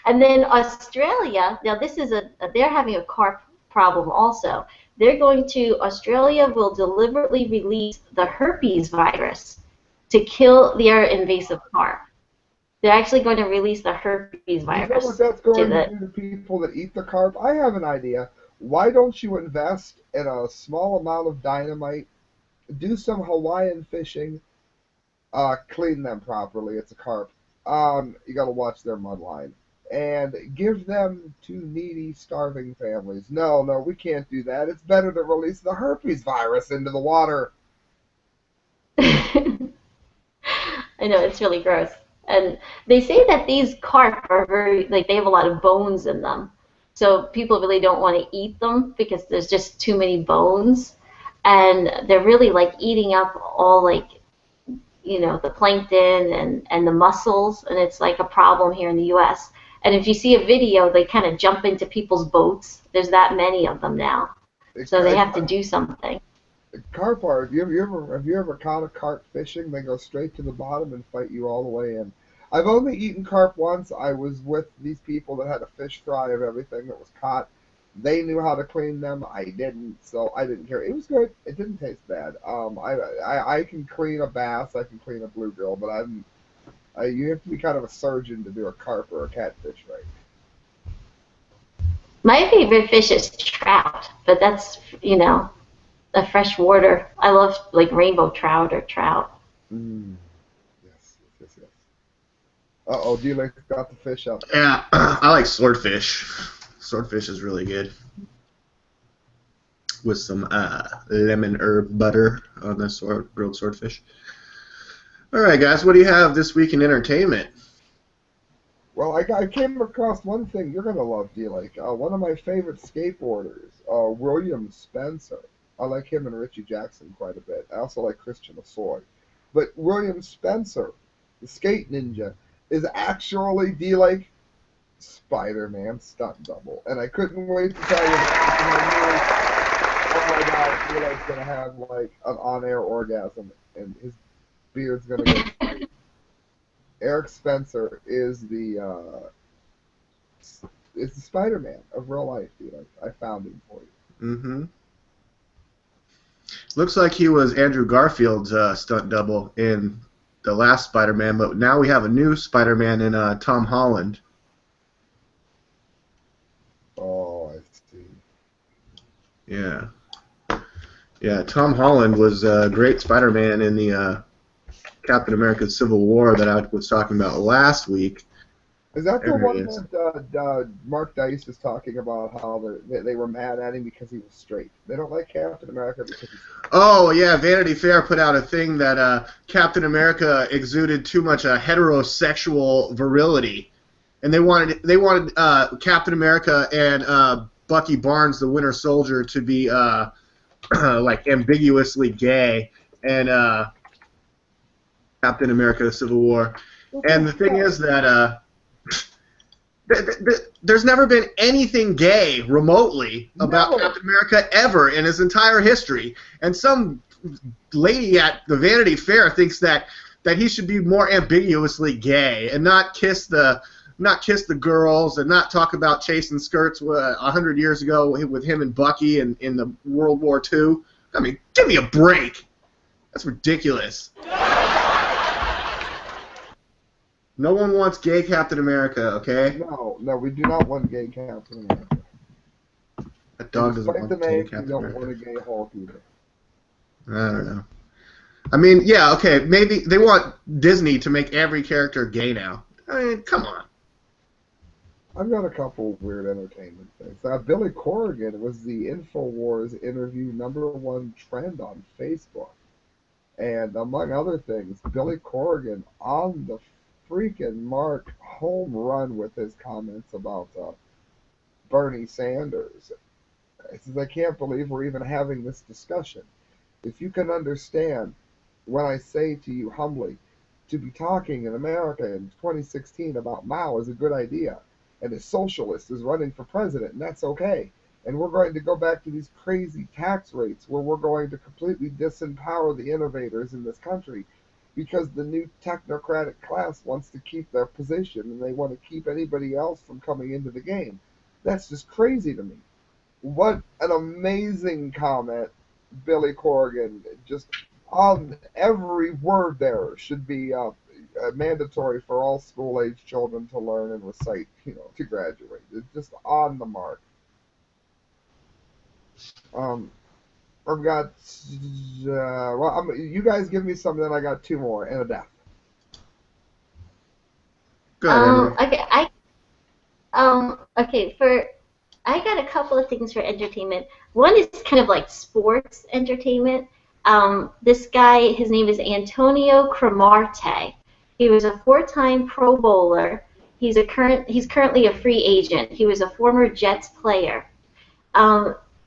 And then Australia, now this is they're having a carp problem also. Australia will deliberately release the herpes virus to kill their invasive carp. They're actually going to release the herpes virus. You know what that's going to do to people that eat the carp? I have an idea. Why don't you invest in a small amount of dynamite, do some Hawaiian fishing, clean them properly. It's a carp. You got to watch their mudline. And give them to needy, starving families. No, we can't do that. It's better to release the herpes virus into the water. I know, it's really gross. And they say that these carp are they have a lot of bones in them. So people really don't want to eat them because there's just too many bones. And they're really like eating up all the plankton and the mussels. And it's like a problem here in the U.S. And if you see a video, they kind of jump into people's boats. There's that many of them now. So they have to do something. Carp are, have you ever caught a carp fishing? They go straight to the bottom and fight you all the way in. I've only eaten carp once. I was with these people that had a fish fry of everything that was caught. They knew how to clean them. I didn't, so I didn't care. It was good. It didn't taste bad. I can clean a bass. I can clean a bluegill, but you have to be kind of a surgeon to do a carp or a catfish right. My favorite fish is trout, but that's, a freshwater. I love like rainbow trout or trout. Yes. Uh-oh, D-Link got the fish up. Yeah, I like swordfish. Swordfish is really good. With some lemon herb butter on the grilled swordfish. All right, guys, what do you have this week in entertainment? Well, I came across one thing you're going to love, D-Link. One of my favorite skateboarders, William Spencer. I like him and Richie Jackson quite a bit. I also like Christian Assoy. But William Spencer, the skate ninja, is actually D-Link Spider-Man stunt double. And I couldn't wait to tell you that. Oh my God, D-Link's going to have like an on-air orgasm and his beard's going to go straight. Eric Spencer is the Spider-Man of real life, D-Link. I found him for you. Mm-hmm. Looks like he was Andrew Garfield's stunt double in the last Spider-Man, but now we have a new Spider-Man in Tom Holland. Oh, I see. Yeah. Yeah, Tom Holland was a great Spider-Man in the Captain America Civil War that I was talking about last week. Is that the one that Mark Dice is talking about how they were mad at him because he was straight? They don't like Captain America because he's straight. Oh, yeah, Vanity Fair put out a thing that Captain America exuded too much heterosexual virility. And they wanted Captain America and Bucky Barnes, the Winter Soldier, to be like ambiguously gay. And Captain America Civil War. And the thing is that there's never been anything gay remotely about Captain America ever in his entire history. And some lady at the Vanity Fair thinks that he should be more ambiguously gay and not kiss the girls and not talk about chasing skirts 100 years ago with him and Bucky in the World War II. I mean, give me a break. That's ridiculous. No one wants gay Captain America, okay? No, we do not want gay Captain America. dog doesn't despite want the to name, take you Captain don't America. want a gay Hulk either. I don't know. I mean, yeah, okay, maybe they want Disney to make every character gay now. I mean, come on. I've got a couple weird entertainment things. Billy Corrigan was the InfoWars interview #1 trend on Facebook. And among other things, Billy Corrigan on the freaking mark home run with his comments about Bernie Sanders. He says, I can't believe we're even having this discussion. If you can understand when I say to you humbly, to be talking in America in 2016 about Mao is a good idea, and a socialist is running for president, and that's okay. And we're going to go back to these crazy tax rates where we're going to completely disempower the innovators in this country because the new technocratic class wants to keep their position and they want to keep anybody else from coming into the game. That's just crazy to me. What an amazing comment, Billy Corrigan. Just on every word there should be mandatory for all school-age children to learn and recite, to graduate. It's just on the mark. I've got, you guys give me some, then I got two more, and a death. Go ahead, Emily. I got a couple of things for entertainment. One is kind of like sports entertainment. This guy, his name is Antonio Cromartie. He was a 4-time Pro Bowler. He's currently a free agent. He was a former Jets player.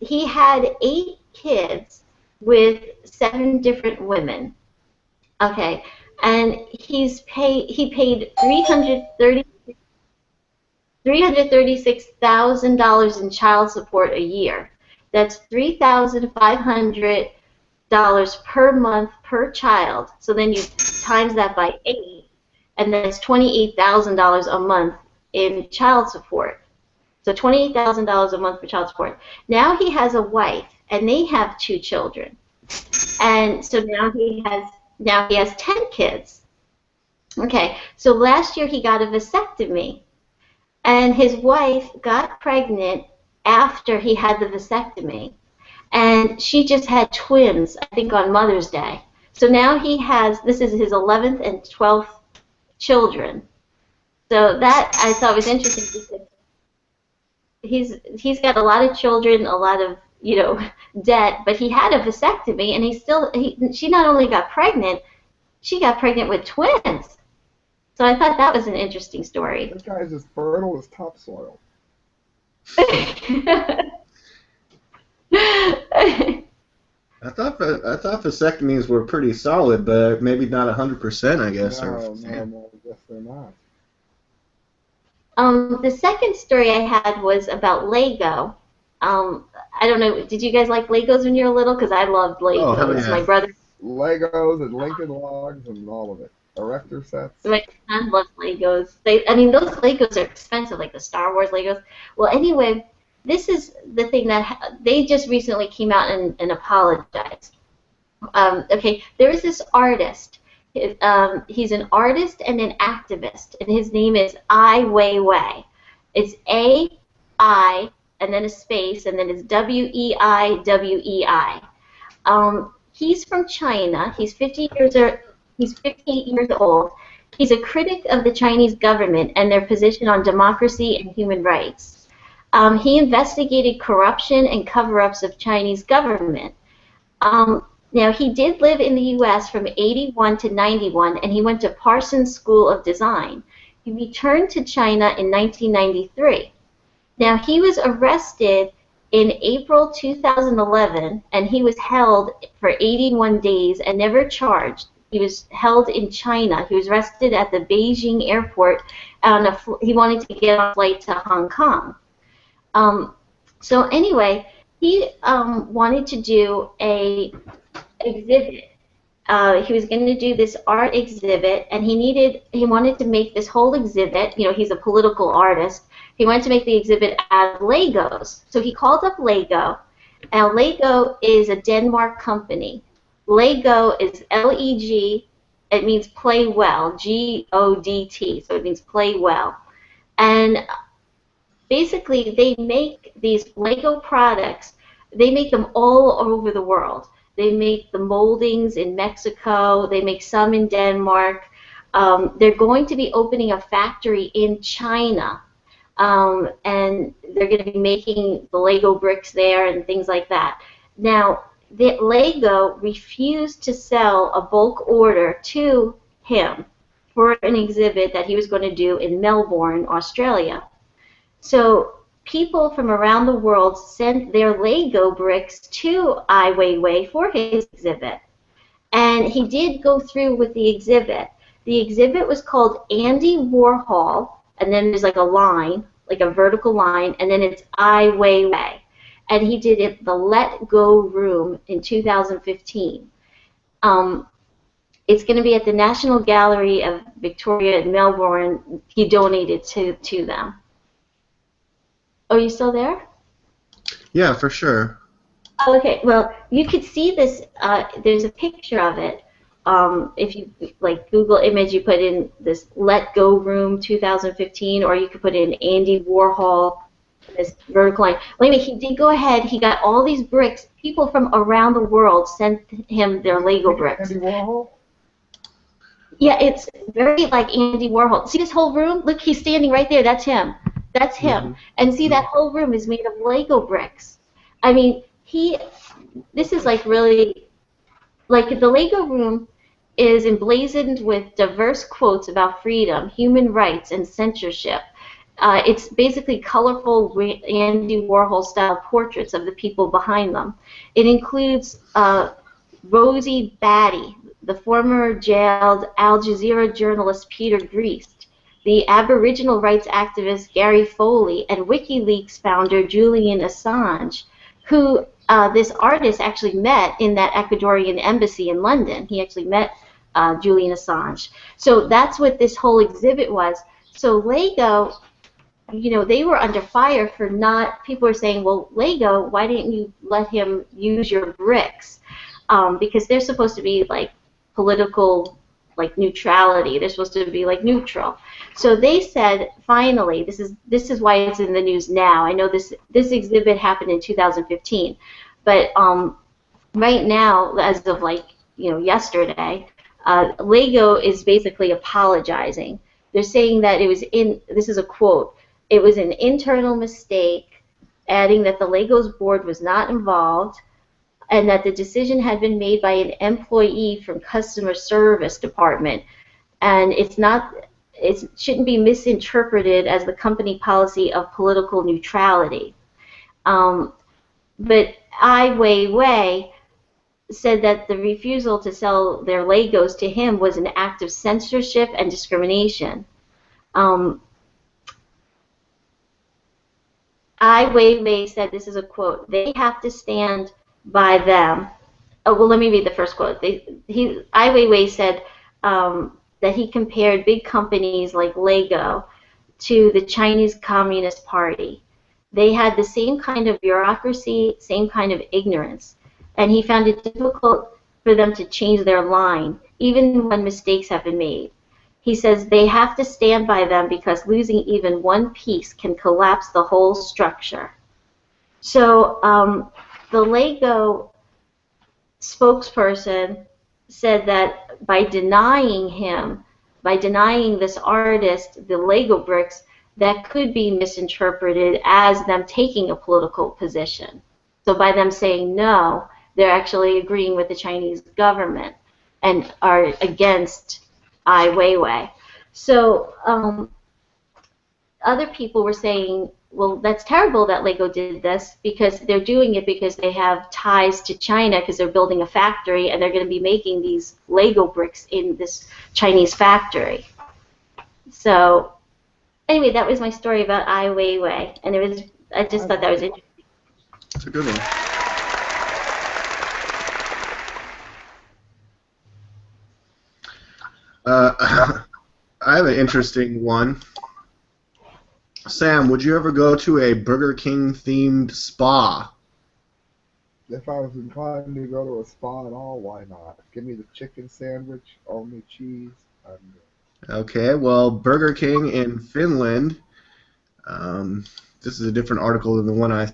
He had 8 kids with 7 different women. Okay, and he paid $336,000 in child support a year. That's $3,500 per month per child. So then you times that by 8, and then it's $28,000 a month in child support. So $28,000 a month for child support. Now he has a wife, and they have 2 children, and so now he has 10 kids. Okay, so last year he got a vasectomy, and his wife got pregnant after he had the vasectomy, and she just had twins, I think, on Mother's Day. So now this is his 11th and 12th children. So that I thought was interesting because he's got a lot of children, a lot of debt, but he had a vasectomy, and she not only got pregnant, she got pregnant with twins. So I thought that was an interesting story. This guy's as fertile as topsoil. I thought vasectomies were pretty solid, but maybe not 100%, I guess. No, I guess they're not. The second story I had was about Lego. I don't know, did you guys like Legos when you were little? Because I loved Legos. Oh, hell yeah. My brother. Legos and Lincoln Logs and all of it. Erector sets. My son loves Legos. Those Legos are expensive, like the Star Wars Legos. Well, anyway, this is the thing that they just recently came out and apologized. Okay, there is this artist. He's an artist and an activist, and his name is Ai Weiwei. It's A-I, and then a space, and then it's W-E-I-W-E-I. He's from China. He's 58 years old. He's a critic of the Chinese government and their position on democracy and human rights. He investigated corruption and cover-ups of Chinese government. Now, he did live in the U.S. from 81 to 91, and he went to Parsons School of Design. He returned to China in 1993. Now, he was arrested in April 2011, and he was held for 81 days and never charged. He was held in China. He was arrested at the Beijing airport. He wanted to get on a flight to Hong Kong. So anyway, he wanted to do a exhibit. He was going to do this art exhibit, and he wanted to make this whole exhibit. He's a political artist. He wanted to make the exhibit out of Legos. So he called up Lego. Now, Lego is a Denmark company. Lego is L-E-G. It means play well, G-O-D-T. So it means play well. And basically they make these Lego products. They make them all over the world. They make the moldings in Mexico. They make some in Denmark. They're going to be opening a factory in China, and they're going to be making the Lego bricks there and things like that. Now, the Lego refused to sell a bulk order to him for an exhibit that he was going to do in Melbourne, Australia. So people from around the world sent their Lego bricks to Ai Weiwei for his exhibit. And he did go through with the exhibit. The exhibit was called Andy Warhol, and then there's like a line, like a vertical line, and then it's Ai Weiwei. And he did it the Let Go Room in 2015. It's going to be at the National Gallery of Victoria in Melbourne. He donated to them. Oh, you still there? Yeah, for sure. Okay, well, you could see this. There's a picture of it. If you like Google image, you put in this Let Go Room 2015, or you could put in Andy Warhol, this vertical line. Well, anyway, he did go ahead. He got all these bricks. People from around the world sent him their Lego bricks. Andy Warhol? Yeah, it's very like Andy Warhol. See this whole room? Look, he's standing right there. That's him. That's him. Mm-hmm. And see, that whole room is made of Lego bricks. I mean, this is like really, like the Lego room is emblazoned with diverse quotes about freedom, human rights, and censorship. It's basically colorful Andy Warhol-style portraits of the people behind them. It includes Rosie Batty, the former jailed Al Jazeera journalist Peter Griest, the Aboriginal rights activist Gary Foley, and WikiLeaks founder Julian Assange, who this artist actually met in that Ecuadorian embassy in London. He actually met Julian Assange. So that's what this whole exhibit was. So Lego, you know, they were under fire for not, people were saying, well, Lego, why didn't you let him use your bricks? Because they're supposed to be like political, like neutrality. They're supposed to be like neutral. So they said, finally, this is why it's in the news now. I know this exhibit happened in 2015, but right now, as of like yesterday, Lego is basically apologizing. They're saying that it was this is a quote, it was an internal mistake, adding that the Legos board was not involved, and that the decision had been made by an employee from customer service department, and it shouldn't be misinterpreted as the company policy of political neutrality. But Ai Weiwei said that the refusal to sell their Legos to him was an act of censorship and discrimination. Ai Weiwei said, this is a quote, they have to stand by them. Oh, well, let me read the first quote. Ai Weiwei said that he compared big companies like Lego to the Chinese Communist Party. They had the same kind of bureaucracy, same kind of ignorance, and he found it difficult for them to change their line, even when mistakes have been made. He says they have to stand by them because losing even one piece can collapse the whole structure. So the Lego spokesperson said that by denying this artist the Lego bricks, that could be misinterpreted as them taking a political position. So by them saying no, they're actually agreeing with the Chinese government and are against Ai Weiwei. So other people were saying, well, that's terrible that Lego did this because they're doing it because they have ties to China because they're building a factory and they're going to be making these Lego bricks in this Chinese factory. So anyway, that was my story about Ai Weiwei, and I just thought that was interesting. It's a good one. I have an interesting one. Sam, would you ever go to a Burger King themed spa? If I was inclined to go to a spa at all, why not? Give me the chicken sandwich, only cheese. I'm good. Okay, well, Burger King in Finland This is a different article than the one I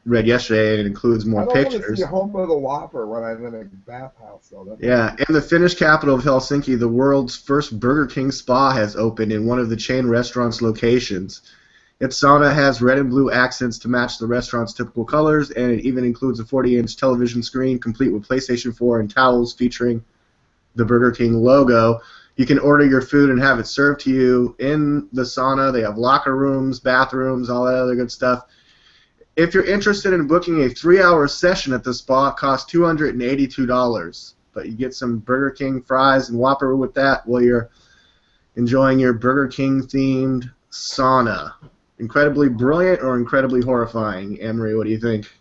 read yesterday, and it includes I more don't want to pictures. see home of the Whopper when I'm in a bathhouse, though. Yeah, in the Finnish capital of Helsinki, the world's first Burger King spa has opened in one of the chain restaurant's locations. Its sauna has red and blue accents to match the restaurant's typical colors, and it even includes a 40-inch television screen complete with PlayStation 4 and towels featuring the Burger King logo. You can order your food and have it served to you in the sauna. They have locker rooms, bathrooms, all that other good stuff. If you're interested in booking a 3-hour session at the spa, it costs $282. But you get some Burger King fries and Whopper with that while you're enjoying your Burger King-themed sauna. Incredibly brilliant or incredibly horrifying? Anne-Marie, what do you think?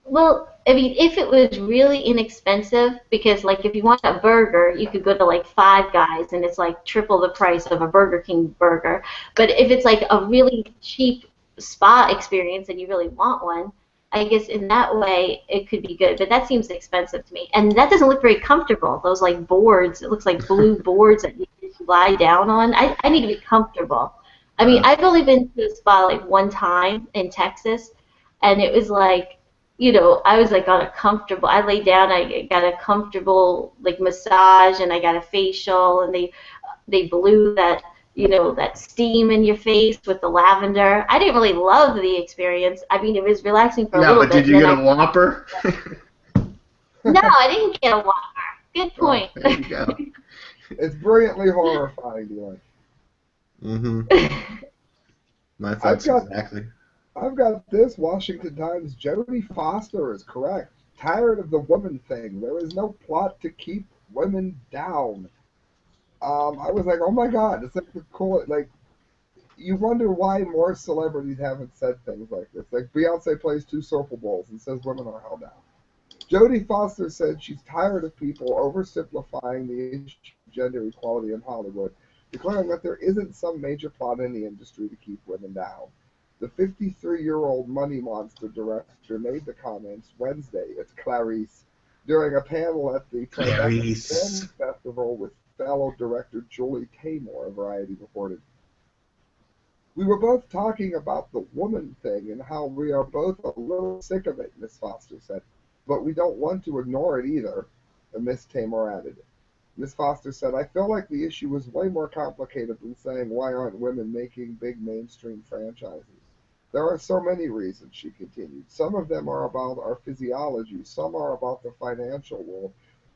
Well, I mean, if it was really inexpensive, because like if you want a burger, you could go to like Five Guys and it's like triple the price of a Burger King burger. But if it's like a really cheap spa experience and you really want one, I guess in that way it could be good. But that seems expensive to me, and that doesn't look very comfortable. Those like boards, it looks like blue boards that you just lie down on. I need to be comfortable. I mean, I've only been to a spa like one time in Texas, and it was like, you know, I was like on a comfortable, I laid down, I got a comfortable like massage, and I got a facial, and they blew that, you know, that steam in your face with the lavender. I didn't really love the experience. I mean, it was relaxing for a little bit. Yeah, but did you get a Whopper? No, I didn't get a Whopper. Good point. Oh, there you go. It's brilliantly horrifying, Eli. Mm-hmm. My thoughts exactly. I've got this. Washington Times. Jodie Foster is correct. Tired of the woman thing. There is no plot to keep women down. I was like, oh my god, it's like the cool. Like, you wonder why more celebrities haven't said things like this. Like Beyonce plays 2 Super Bowls and says women are held down. Jodie Foster said she's tired of people oversimplifying the issue of gender equality in Hollywood, declaring that there isn't some major plot in the industry to keep women down. The 53-year-old Money Monster director made the comments Wednesday. It's Clarice during a panel at the Tribeca Film Festival with fellow director Julie Taymor, Variety reported. We were both talking about the woman thing and how we are both a little sick of it, Miss Foster said. But we don't want to ignore it either, Miss Taymor added. Miss Foster said, I feel like the issue was way more complicated than saying why aren't women making big mainstream franchises. There are so many reasons, she continued. Some of them are about our physiology. Some are about the financial world.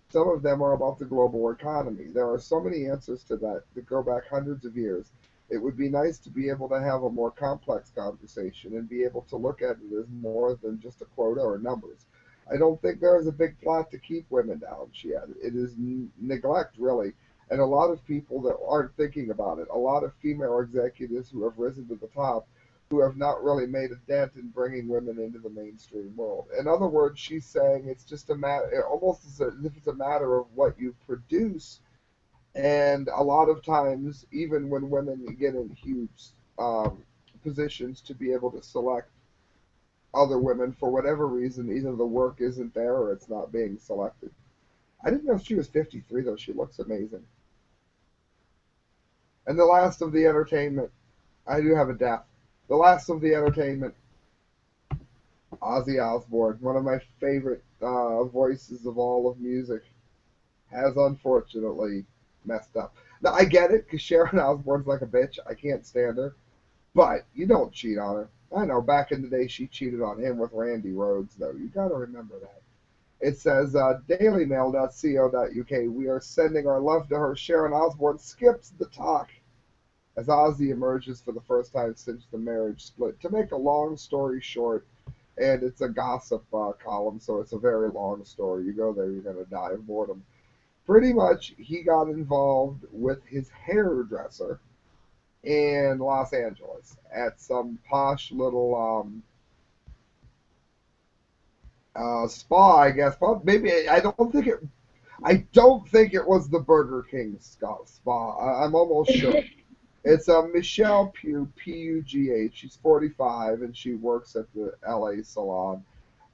Some of them are about the global economy. There are so many answers to that go back hundreds of years. It would be nice to be able to have a more complex conversation and be able to look at it as more than just a quota or numbers. I don't think there is a big plot to keep women down, she added. It is neglect, really, and a lot of people that aren't thinking about it. A lot of female executives who have risen to the top who have not really made a dent in bringing women into the mainstream world. In other words, she's saying it's just a matter, almost as if it's a matter of what you produce. And a lot of times, even when women get in huge positions to be able to select other women, for whatever reason, either the work isn't there or it's not being selected. I didn't know she was 53, though. She looks amazing. And the last of the entertainment, I do have a death. The last of the entertainment, Ozzy Osbourne, one of my favorite voices of all of music, has unfortunately messed up. Now, I get it, because Sharon Osbourne's like a bitch. I can't stand her. But you don't cheat on her. I know, back in the day, she cheated on him with Randy Rhoads, though. You got to remember that. It says, dailymail.co.uk, we are sending our love to her. Sharon Osbourne skips the talk as Ozzy emerges for the first time since the marriage split. To make a long story short, and it's a gossip column, so it's a very long story. You go there, you're going to die of boredom. Pretty much, he got involved with his hairdresser in Los Angeles at some posh little spa, I guess. But maybe I don't think it was the Burger King spa. I'm almost sure. It's Michelle Pugh, P-U-G-H. She's 45 and she works at the LA salon.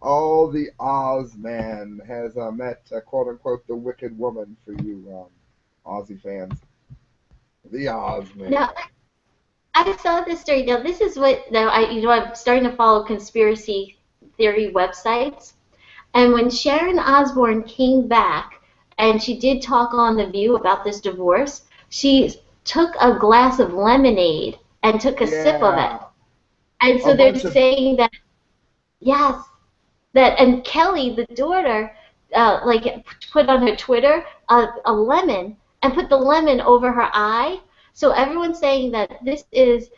Oh, the Oz man has met quote unquote the wicked woman for you Aussie fans. The Oz man. Now, I saw this story. Now, this is what now I'm starting to follow conspiracy theory websites. And when Sharon Osbourne came back, and she did talk on The View about this divorce, she took a glass of lemonade and took a sip of it. Yeah, And a so they're bunch of saying that yes, that and Kelly, the daughter, like put on her Twitter a lemon and put the lemon over her eye. So everyone's saying that this is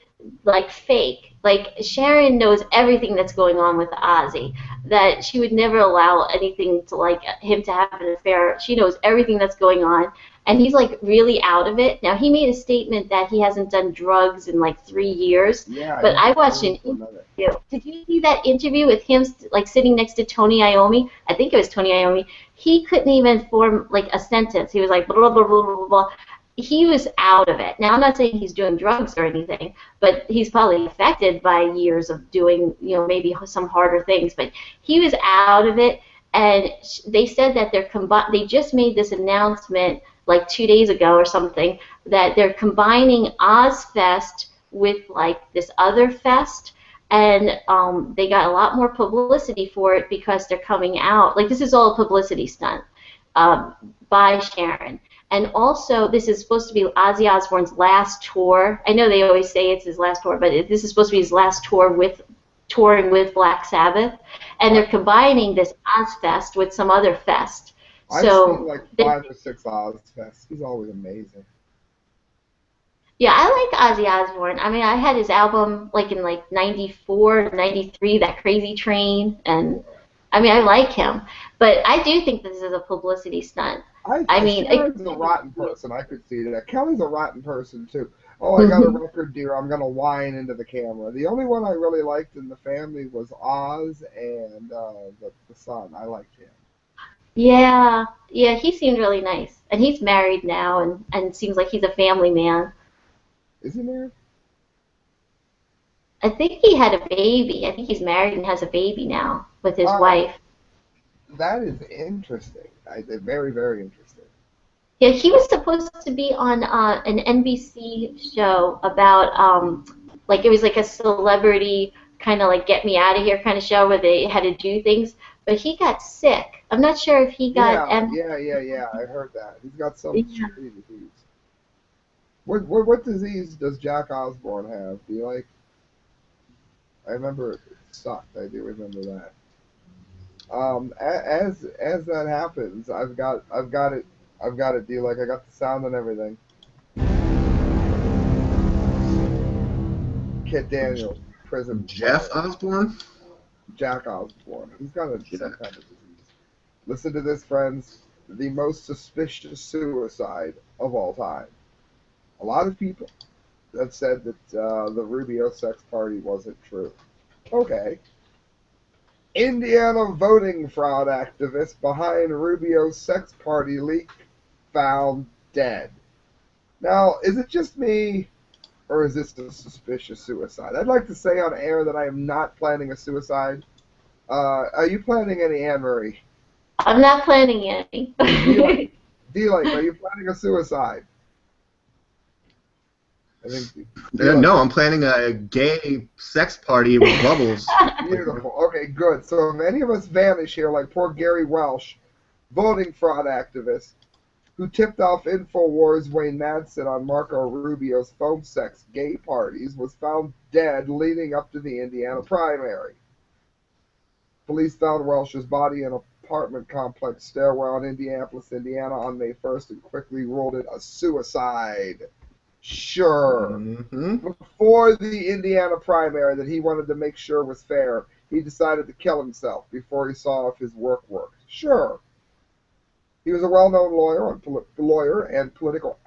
like fake. Like Sharon knows everything that's going on with Ozzy. That she would never allow anything to like him to have an affair. She knows everything that's going on, and he's like really out of it. Now he made a statement that he hasn't done drugs in like 3 years, yeah. but He's I been watched clean an for a minute. interview. Did you see that interview with him like sitting next to Tony Iommi? I think it was Tony Iommi. He couldn't even form like a sentence. He was like blah blah blah blah blah. He was out of it. Now I'm not saying he's doing drugs or anything, but he's probably affected by years of doing, maybe some harder things. But he was out of it, and they said that they just made this announcement like 2 days ago or something that they're combining Ozfest with like this other fest, and they got a lot more publicity for it because they're coming out. Like this is all a publicity stunt um, by Sharon. And also, this is supposed to be Ozzy Osbourne's last tour. I know they always say it's his last tour, but this is supposed to be his last tour touring with Black Sabbath. And they're combining this Ozfest with some other fest. I've seen So, like 5 or 6 Ozfests. He's always amazing. yeah, I like Ozzy Osbourne. I mean, I had his album like in like 94, 93, That Crazy Train. And, I mean, I like him. But I do think this is a publicity stunt. I mean, Sharon's a rotten person. I could see that. Kelly's a rotten person too. Oh, I got a record deal. I'm gonna whine into the camera. The only one I really liked in the family was Oz and the son. I liked him. yeah, yeah, he seemed really nice. And he's married now and seems like he's a family man. Is he married? I think he had a baby. I think he's married and has a baby now with his Uh, wife. that is interesting. Very, very interesting. Yeah, he was supposed to be on an NBC show about like it was like a celebrity kind of like get me out of here kind of show where they had to do things, but he got sick. I'm not sure if he got Yeah. I heard that. He's got some yeah. shitty disease. What disease does Jack Osborne have? Do you like? I remember it sucked. I do remember that. As that happens, I've got it. Do you like? I got the sound and everything. Kit Daniels, prison. Jeff Osborne? Jack Osborne. He's got some Jack. kind of disease. Listen to this, friends. The most suspicious suicide of all time. A lot of people have said that the Rubio sex party wasn't true. Okay. Indiana voting fraud activist behind Rubio's sex party leak found dead. Now, is it just me, or is this a suspicious suicide? I'd like to say on air that I am not planning a suicide. Are you planning any, Anne Marie? I'm not planning any. D-Like, are you planning a suicide? I think. No, I'm planning a gay sex party with bubbles. Beautiful. Okay, good. So if any of us vanish here, like poor Gary Welsh, voting fraud activist, who tipped off InfoWars' Wayne Madsen on Marco Rubio's phone sex gay parties, was found dead leading up to the Indiana primary. Police found Welsh's body in an apartment complex stairwell in Indianapolis, Indiana on May 1st and quickly ruled it a suicide. Sure. Mm-hmm. Before the Indiana primary that he wanted to make sure was fair, he decided to kill himself before he saw if his work worked. Sure. He was a well-known lawyer and political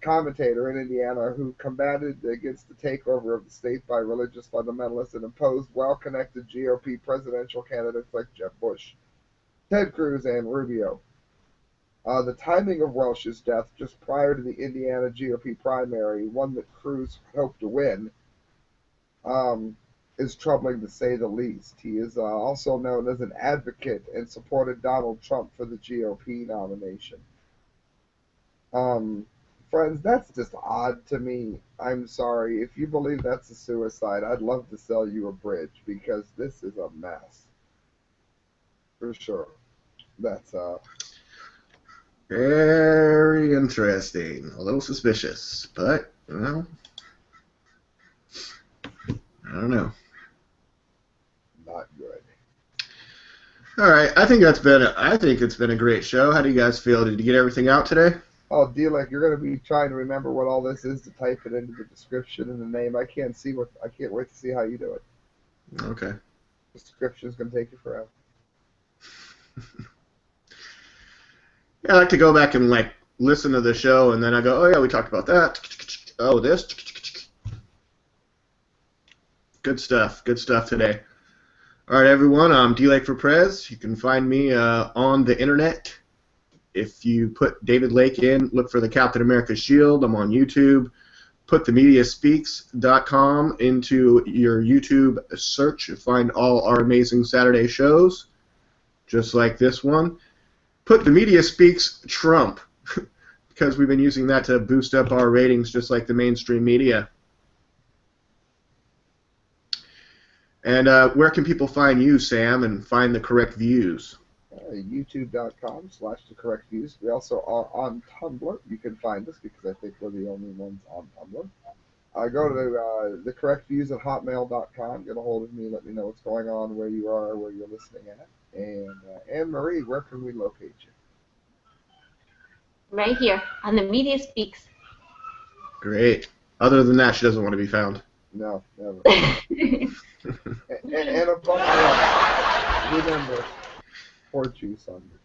commentator in Indiana who combated against the takeover of the state by religious fundamentalists and opposed well-connected GOP presidential candidates like Jeb Bush, Ted Cruz, and Rubio. The timing of Welsh's death just prior to the Indiana GOP primary, one that Cruz hoped to win, is troubling to say the least. He is also known as an advocate and supported Donald Trump for the GOP nomination. Friends, that's just odd to me. I'm sorry. If you believe that's a suicide, I'd love to sell you a bridge because this is a mess. For sure. That's Very interesting. A little suspicious, but well, I don't know. not good. All right, I think it's been a great show. How do you guys feel? Did you get everything out today? Oh, D-Lek, you're gonna be trying to remember what all this is to type it into the description and the name. I can't wait to see how you do it. Okay. The description's gonna take you forever. Yeah, I like to go back and like listen to the show, and then I go, oh yeah, we talked about that. Oh, this. Good stuff today. All right, everyone. I'm D-Lake for Prez. You can find me on the internet. If you put David Lake in, look for the Captain America Shield. I'm on YouTube. Put themediaspeaks.com into your YouTube search. You'll find all our amazing Saturday shows, just like this one. Put The Media Speaks Trump, because we've been using that to boost up our ratings just like the mainstream media. And where can people find you, Sam, and find the correct views? YouTube.com/thecorrectviews. We also are on Tumblr. You can find us because I think we're the only ones on Tumblr. Go to thecorrectviews@hotmail.com. Get a hold of me. Let me know what's going on, where you are, where you're listening at. And Anne-Marie, where can we locate you? Right here on The Media Speaks. Great. Other than that, she doesn't want to be found. No, never. and above all, remember, pour juice on your